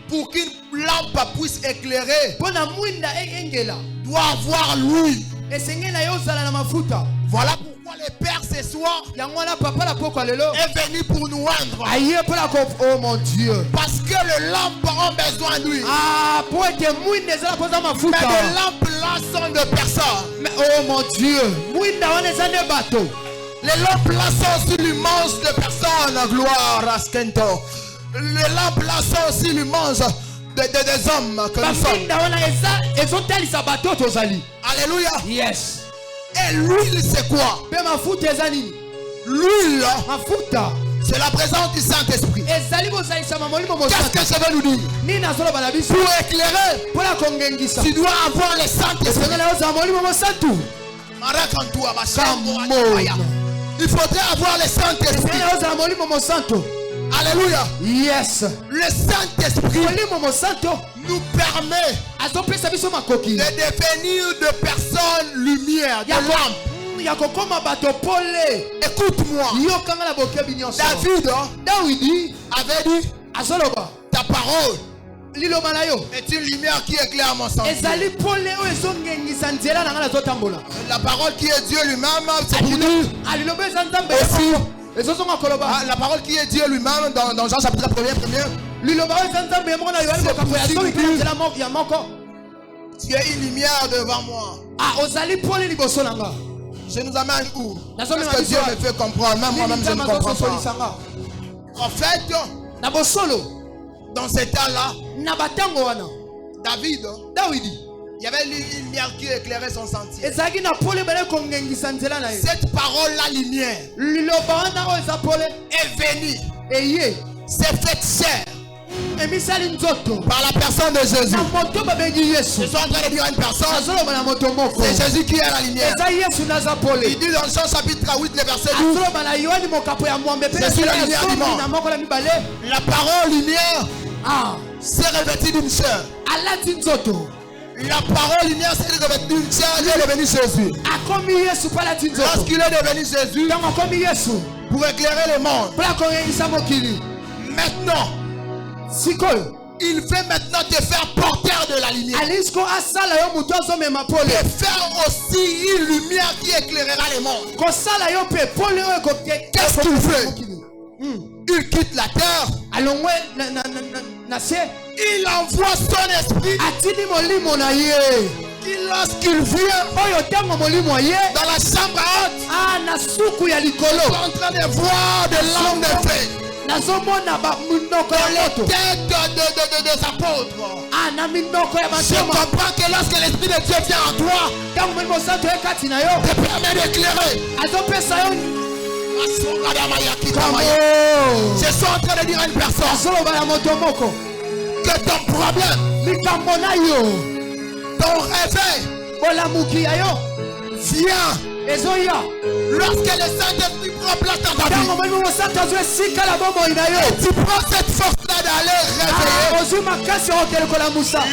pour qu'une lampe puisse éclairer, doit avoir l'huile. Voilà pourquoi le Père ce soir est venu pour nous rendre. Oh mon Dieu. Parce que les lampes ont besoin d'huile. Mais les lampes là sont de personnes. Oh mon Dieu. Les lampes là sont aussi l'immense de personnes. Gloire à Skento. Les lampes là sont aussi l'immense des hommes que nous sommes. Alléluia. Yes. Et l'huile c'est quoi? L'huile c'est la présence du Saint-Esprit. Qu'est-ce que ça veut nous dire? Pour éclairer, tu dois avoir le Saint-Esprit. Il faudrait avoir le Saint-Esprit. Alléluia. Yes. Le Saint-Esprit nous permet de devenir de personnes lumière, de lampes. Écoute-moi. David avait dit ta parole est une lumière qui éclaire mon sentier. La parole qui est Dieu lui-même, c'est pour nous aussi. La parole qui est Dieu lui-même dans Jean chapitre 1er. Tu es une lumière devant moi. Je nous amène où? Parce que Dieu me fait comprendre. Même moi-même je ne comprends pas. En fait, dans cet temps-là, David, il y avait une lumière qui éclairait son sentier. Cette parole-là, lumière, est venue, s'est faite chair par la personne de Jésus. Je suis en train de dire à une personne, c'est Jésus qui est la lumière. Il dit dans Jean chapitre 8, le verset 12, je suis la lumière du monde. La parole lumière s'est revêtue d'une chair. La parole lumière s'est revêtue d'une chair. Il est devenu Jésus. Lorsqu'il est devenu Jésus, pour éclairer le monde, maintenant, il veut maintenant te faire porteur de la lumière. Et faire aussi une lumière qui éclairera le monde. Qu'est-ce qu'il fait? Il quitte la terre. Il envoie son esprit. Lorsqu'il vient dans la chambre haute, il est en train de voir de l'âme de feu dans les têtes des apôtres. Je comprends que lorsque l'Esprit de Dieu vient en toi, te permet d'éclairer. Je suis en train de dire à une personne que ton problème, ton réveil vient lorsque le Saint-Esprit prend place dans ta vie. Et tu prends cette force-là d'aller réveiller.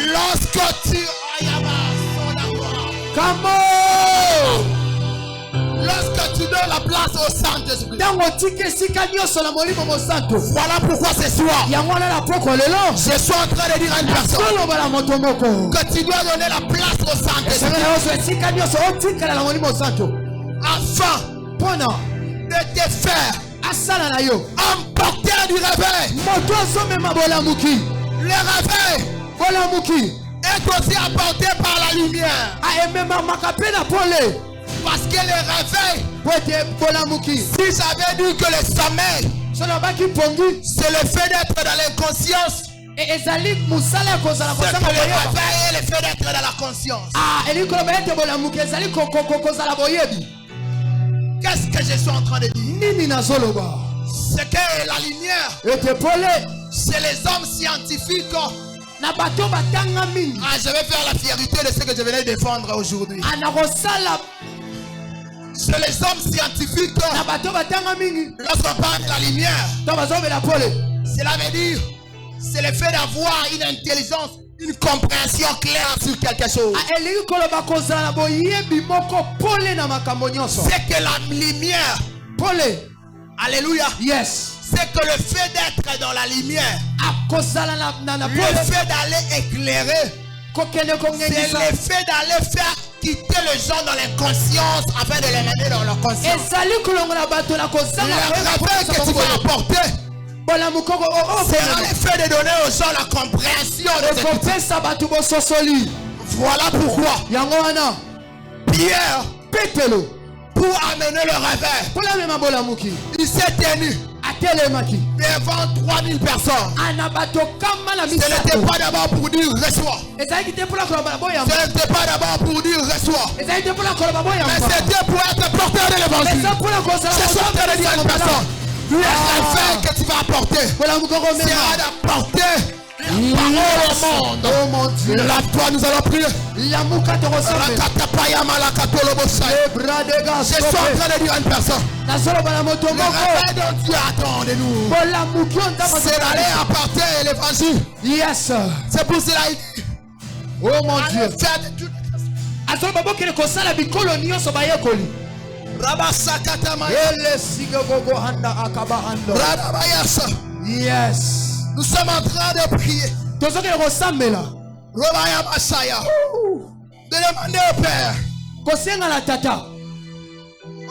Lorsque tu... Lorsque tu donnes la place au Saint-Esprit. Voilà pourquoi ce soir, je suis en train de dire à une personne que tu dois donner la place au Saint-Esprit afin de te faire emporter du réveil. Le réveil est aussi apporté par la lumière. Parce que le réveil, si j'avais dit que le sommeil, c'est le fait d'être dans l'inconscience, c'est que le réveil est le fait d'être dans la conscience. Qu'est-ce que je suis en train de dire? C'est que la lumière, c'est les hommes scientifiques. Je vais faire la fierté de ce que je venais défendre aujourd'hui. C'est les hommes scientifiques. Lorsqu'on parle de la lumière, cela veut dire c'est le fait d'avoir une intelligence, une compréhension claire sur quelque chose. C'est que la lumière, alléluia, yes, c'est que le fait d'être dans la lumière, le fait d'aller éclairer, c'est le fait d'aller faire quitter les gens dans l'inconscience afin de les mener dans leur conscience. Le réveil que tu vas apporter sera le fait de donner aux gens la compréhension de ce que voilà pourquoi Pierre, pour amener le réveil, il s'est tenu devant 3000 personnes. Ce n'était pas d'abord pour dire reçois. Ce n'était pas d'abord pour dire reçois. Mais c'était pour être porteur de l'évangile. Je suis en train de dire à une personne, le réveil que tu vas apporter sera d'apporter la parole au monde. Oh mon Dieu. Lève-toi, nous allons prier. Je suis en train de dire à une personne, le réveil dont Dieu attend de nous, c'est d'aller apporter l'évangile. Yes. C'est pour cela qu'il dit, oh mon Dieu. Yes. Nous sommes en train de prier. De demander au Père.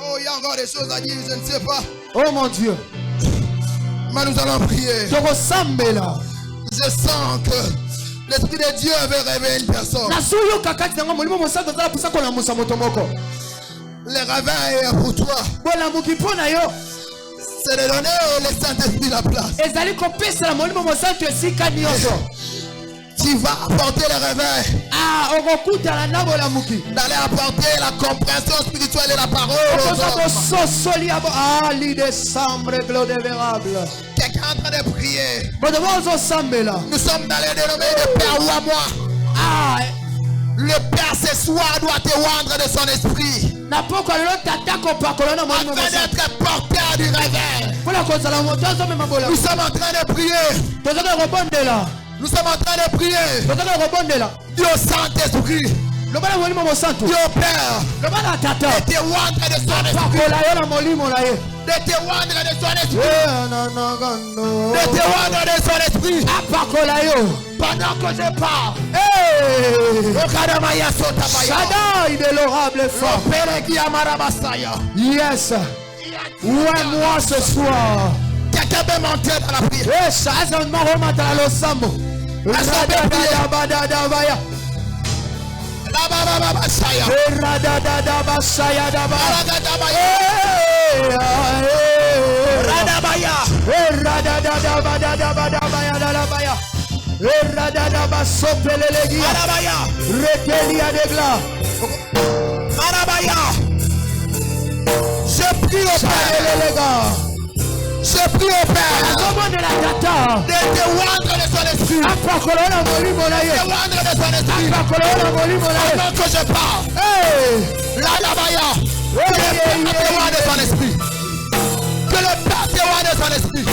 Oh, il y a encore des choses à dire, je ne sais pas. Oh mon Dieu. Mais nous allons prier. Je sens que l'Esprit de Dieu veut réveiller une personne. Le réveil est pour toi. C'est de donner au Saint-Esprit la place. Tu vas apporter le réveil. D'aller apporter la compréhension spirituelle et la parole aux hommes. Quelqu'un est en train de prier. Nous sommes dans les dénommés de Père ou à moi. Le Père ce soir doit te rendre de son esprit. Afin d'être porteur du réveil. Nous sommes en train de prier. Nous sommes en train de prier. Dieu Saint-Esprit. Dieu Père. De te rendre de son esprit. De te rendre de son esprit. De te rendre de son esprit. Pendant que je parle. Shaddai de l'orable fort. Yes. Ouais, moi ce soir. Quelqu'un peut monter dans la prière. Je prie au Père. Je prie au Père de te rendre de son esprit. De te rendre de son esprit. Pendant que je parle. Que le Père te rende de son esprit. Que le Père te rende de son esprit.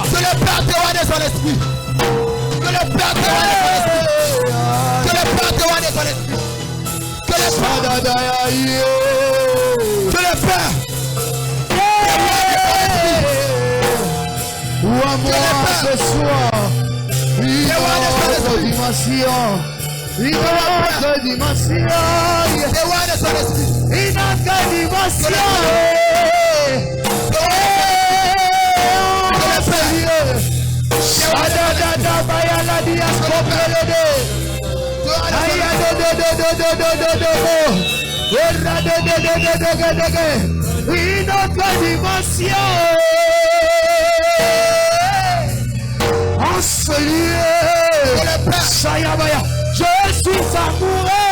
Que le Père te rende de son esprit. Que le Père te rende de son esprit. Que le Père te rende de son esprit. Que le Père. Que le Père. Moi ce soir, il y a une dimension. Il y a une dimension. Il y a une dimension. En ce lieu, je suis amoureux.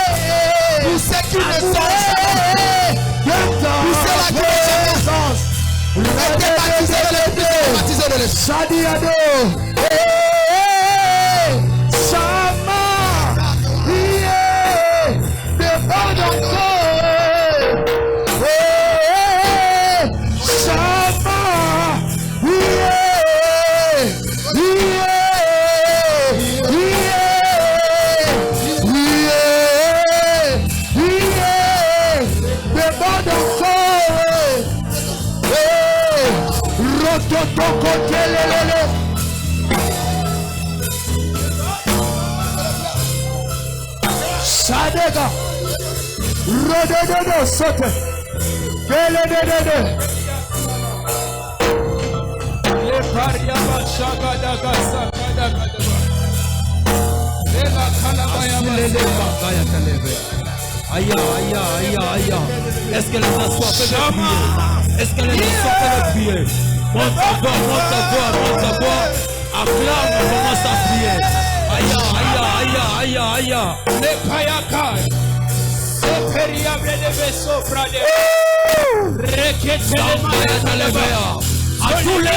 Pour ceux qui ne sont jamais, pour ceux qui ne sont jamais, restez baptisés de l'Esprit, baptisés de l'Esprit. Sadiado, Sama, devant encore. Sadega, Rododo, Sote, Belede, Est-ce qu'elle est assoiffée de prier? Est-ce qu'elle est assoiffée de prier? Monte ta voix, acclame, commence à prier. Aïe. Le payaka. Se periable de vaisseau frade. Requête à tous les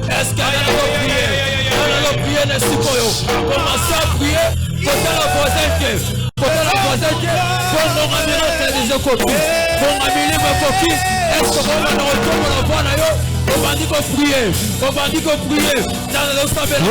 est-ce qu'elle a prié? Elle a prié n'est-ce pas? Commencez à prier. Côté la voisine. Quand on a mis les copines, quand on a mis les copines, est-ce qu'on va nous retrouver la voix là? On va dire qu'on prier. Dans le sabbat.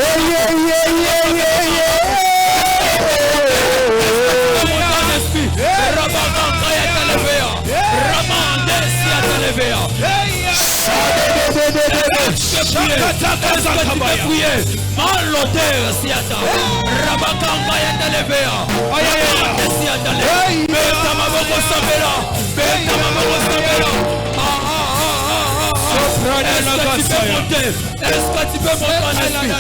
Est-ce que tu peux monter en esprit?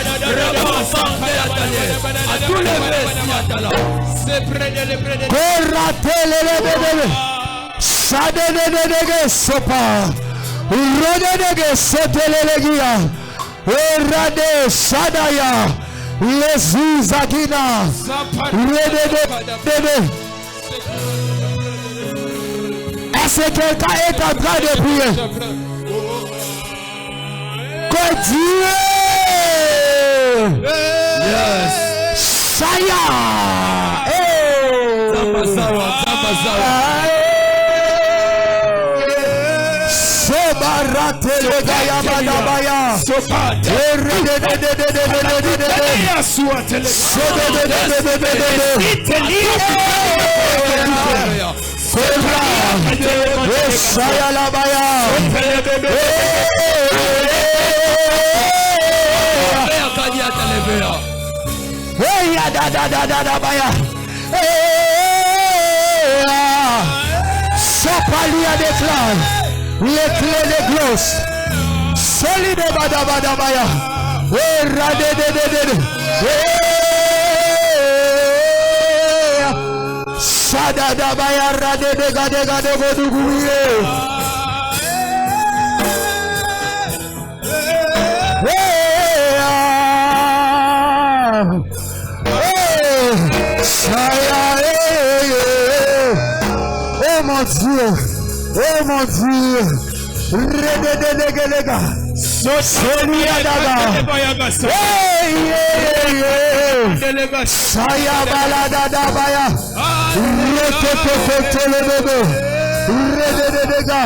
À tous les bébés, c'est près de les Sadedege sopa, rodedege sotelelegia, Erade Sadaya. Les Zagina. Est-ce que quelqu'un est en train de prier? Que Dieu. Yes. Saya. Sobarate le gaya badabaya. Saya la baya. Hey ya da baya. Sopalia déclare les clés de gloss. Solide badabaya. Sadada baya rade de gade goduguye. Oh mon Dieu, oh mon Dieu, redéléga, Sonia Daba, Saya balada dabaya, redéléga, le bébé, redéléga.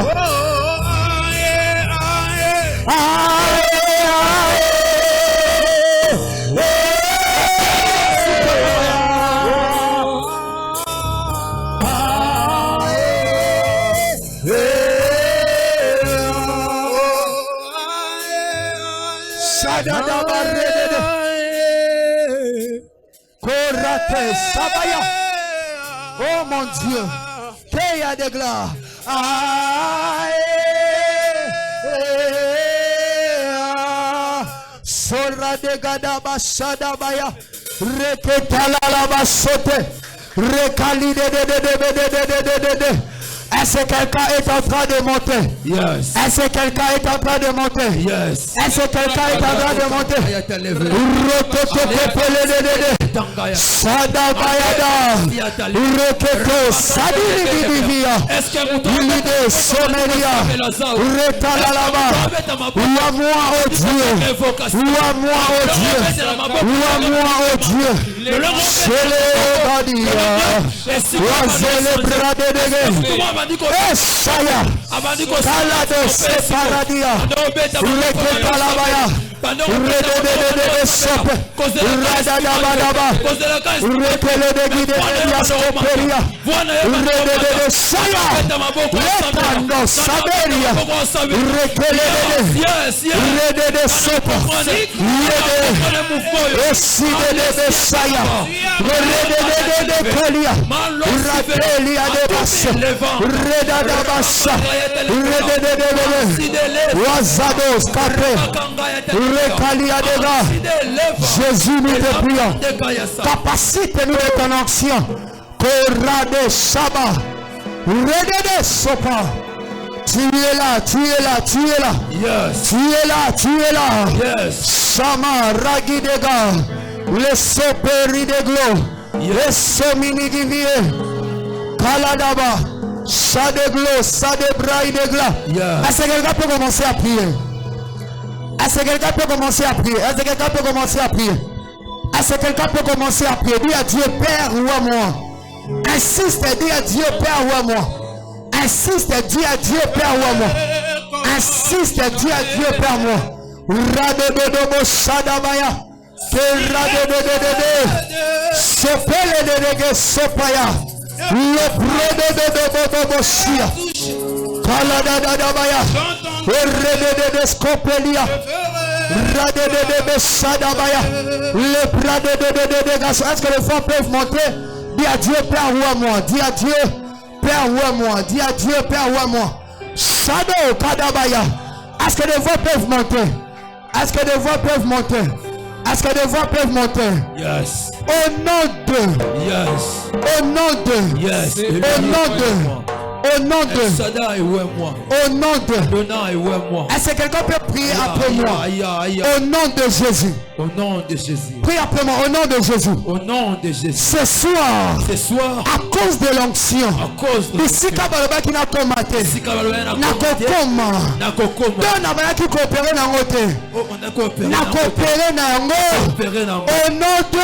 Oh mon Dieu, qu'il y a de gloire. Sora de gadaba sadabaya, reketala la basote, rekali de. Est-ce que quelqu'un est en train de monter? Yes. Est-ce que quelqu'un est en train de monter? Yes. Est-ce que quelqu'un est en train de monter? Sadabayada, Ureketo, Sadibivia, Ulide, Someria, Uretalalaba, Oua-moi, oh Dieu, Oua-moi, oh Dieu, Oua-moi, oh Dieu, Célébania, Oazele Bradede, Esaya, Kalado Separadia, Ureketalabaya, Uredede Sope, Uradadabadaba, Urekele guide Yaskoperia, Uredede Saya, Letando Saberia, Urekele Uredede Sopa, Uredede Eside Saya, Uredede Kelia, Urapelia de Basse, Uredadabasa, Uredede Wazados Kape, Urekalia de Jésus nous te prions. Capacité nous de ton action. Korade Saba. Redede Sopa. Tu es là, tu es là, tu es là. Yes. Tu es là, tu es là. Yes. Sama Ragidega. Le Soperi de Glo. Le Somini Divie. Kaladaba. Ça de Glo, ça de Braille de Gla. Yes. Est-ce que quelqu'un peut commencer à prier? Est-ce que quelqu'un peut commencer à prier? Est-ce que quelqu'un peut commencer à prier? Est-ce que quelqu'un peut commencer à prier? Dis à Dieu, Père, ou à moi. Insiste, dis à Dieu, Père, ou à moi. Insiste, dis à Dieu, Père, ou à moi. Insiste, dis à Dieu, Père, moi. Radododobo Sadabaya. Radododododo. Sopele de Sopaya. Le Brodododobo Sia. Kaladadabaya. Redede Scopelia. Radede Sadabaya. Le Pradede Gasso. Est-ce que les femmes peuvent monter? Dis à Dieu, Père, ou à moi. Dis à Dieu, Père, ou à moi. Dis à Dieu, Père, ou à moi. Sado Kadabaya. Est-ce que les voix peuvent monter? Est-ce que les voix peuvent monter? Est-ce que les voix peuvent monter? Yes. Au nom de. Yes. Au nom de. Yes. Au nom de. Au nom de. Au nom de. Est-ce que quelqu'un peut prier après moi? Au nom de Jésus. Au nom de Jésus. Prie après moi. Au nom de Jésus. Au nom de Jésus. Ce soir. À cause de l'onction. À cause de l'onction. Qui n'a pas maté. Au nom de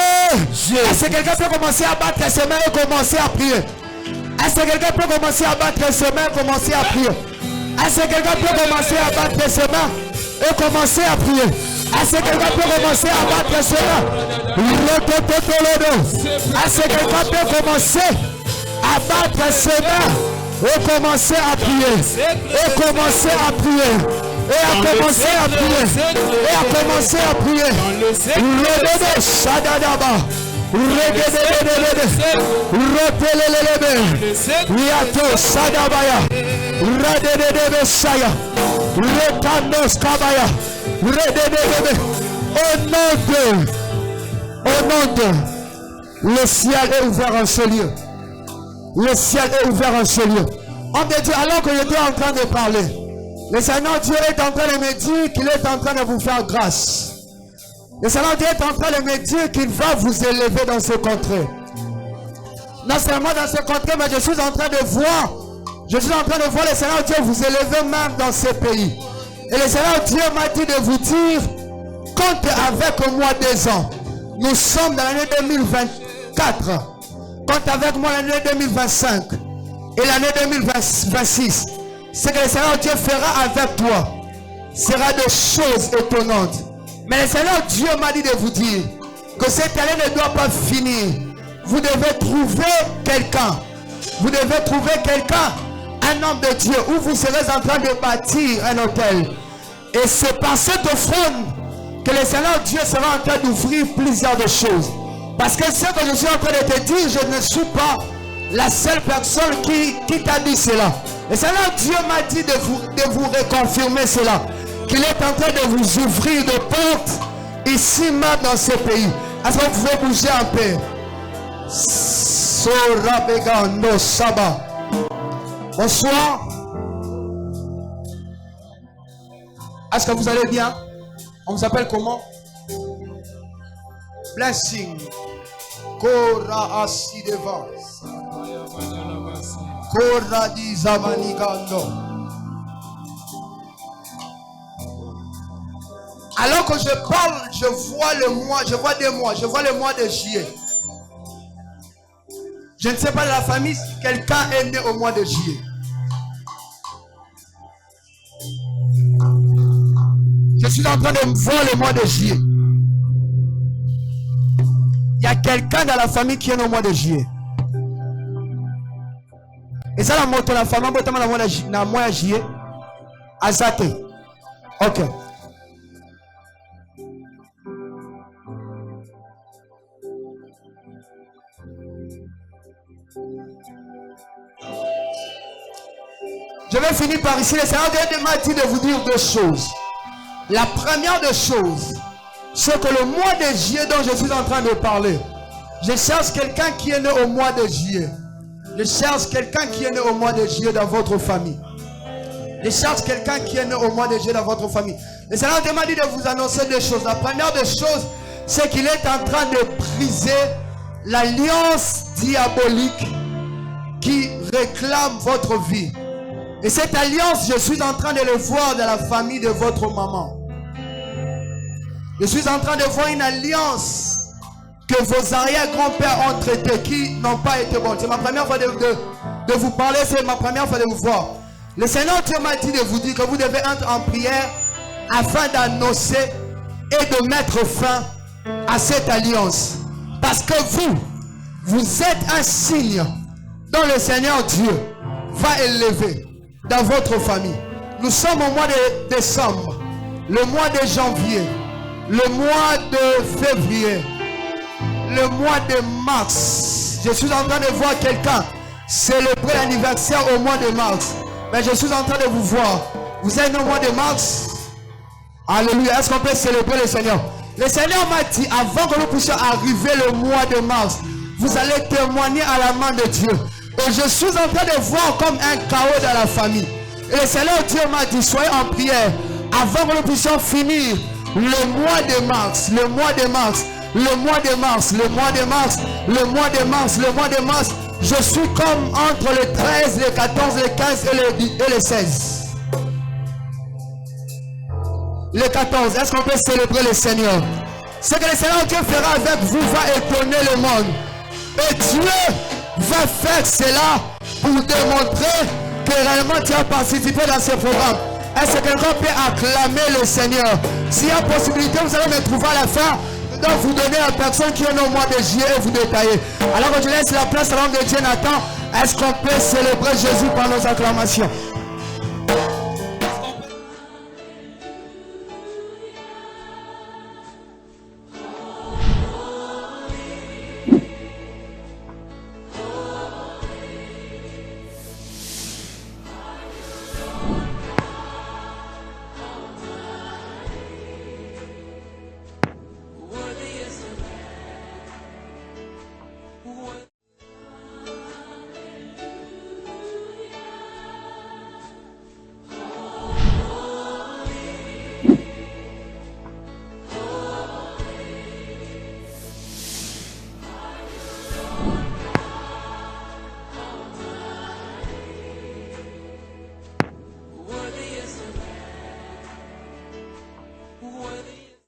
Jésus. Est-ce que quelqu'un peut commencer à battre ses mains et commencer à prier? Est-ce que quelqu'un peut commencer à battre ses mains et commencer à prier? Est-ce que quelqu'un peut commencer à battre ses mains et commencer à prier? Est-ce que quelqu'un peut commencer à battre ses mains? Est-ce que quelqu'un peut commencer à battre ses mains et commencer à prier? Et commencer à prier. Et à commencer à prier. Et à commencer à prier. Au nom de, le ciel est ouvert en ce lieu. Le ciel est ouvert en ce lieu. Homme de Dieu, alors que j'étais en train de parler, le Seigneur Dieu est en train de me dire qu'il est en train de vous faire grâce. Le Seigneur Dieu est en train de me dire qu'il va vous élever dans ce contrée. Non seulement dans ce contrée, mais je suis en train de voir le Seigneur Dieu vous élever même dans ce pays. Et le Seigneur Dieu m'a dit de vous dire, compte avec moi 2 ans. Nous sommes dans l'année 2024. Compte avec moi l'année 2025 et l'année 2026. Ce que le Seigneur Dieu fera avec toi sera de choses étonnantes. Mais le Seigneur Dieu m'a dit de vous dire que cette année ne doit pas finir. Vous devez trouver quelqu'un. Vous devez trouver quelqu'un, un homme de Dieu, où vous serez en train de bâtir un hôtel. Et c'est par cette offrande que le Seigneur Dieu sera en train d'ouvrir plusieurs de choses. Parce que ce que je suis en train de te dire, je ne suis pas la seule personne qui t'a dit cela. Le Seigneur Dieu m'a dit de vous reconfirmer cela. Qu'il est en train de vous ouvrir des portes ici même dans ce pays. Est-ce que vous pouvez bouger un peu? Sorabegando Saba. Bonsoir. Est-ce que vous allez bien? On vous appelle comment? Blessing. Kora Asideva. Kora di Zamanigando. Alors que je parle, je vois le mois de juillet. Je ne sais pas de la famille si quelqu'un est né au mois de juillet. Je suis en train de voir le mois de juillet. Il y a quelqu'un dans la famille qui est né au mois de juillet. Et ça, la moto, la famille, dans le mois de juillet. Azate. Ok. Je vais finir par ici. Le Seigneur m'a dit de vous dire 2 choses. La première des choses, c'est que le mois de juillet dont je suis en train de parler, je cherche quelqu'un qui est né au mois de juillet. Je cherche quelqu'un qui est né au mois de juillet dans votre famille. Je cherche quelqu'un qui est né au mois de juillet dans votre famille. Le Seigneur m'a dit de vous annoncer 2 choses. La première des choses, c'est qu'il est en train de briser l'alliance diabolique qui réclame votre vie. Et cette alliance, je suis en train de le voir dans la famille de votre maman. Je suis en train de voir une alliance que vos arrière-grands-pères ont traitée, qui n'ont pas été bonnes. C'est ma première fois de vous parler, c'est ma première fois de vous voir. Le Seigneur Dieu m'a dit de vous dire que vous devez entrer en prière afin d'annoncer et de mettre fin à cette alliance. Parce que vous êtes un signe dont le Seigneur Dieu va élever dans votre famille. Nous sommes au mois de décembre, le mois de janvier, le mois de février, le mois de mars. Je suis en train de voir quelqu'un célébrer l'anniversaire au mois de mars. Mais je suis en train de vous voir. Vous êtes au mois de mars. Alléluia. Est-ce qu'on peut célébrer le Seigneur? Le Seigneur m'a dit, avant que nous puissions arriver le mois de mars, vous allez témoigner à la main de Dieu Et je suis en train de voir comme un chaos dans la famille. Et le Seigneur Dieu m'a dit, soyez en prière avant que nous puissions finir le mois de mars, le mois de mars, le mois de mars, le mois de mars, le mois de mars, le mois de mars. Je suis comme entre le 13, le 14, le 15 et le 16. Le 14, est-ce qu'on peut célébrer le Seigneur? Ce que le Seigneur Dieu fera avec vous va étonner le monde. Et Dieu va faire cela pour démontrer que réellement tu as participé dans ce programme. Est-ce que quelqu'un peut acclamer le Seigneur? S'il y a possibilité, vous allez me trouver à la fin. Donc vous donnez à personne qui est au mois de juillet et vous détaillez. Alors que je laisse la place à l'homme de Dieu Nathan. Est-ce qu'on peut célébrer Jésus par nos acclamations?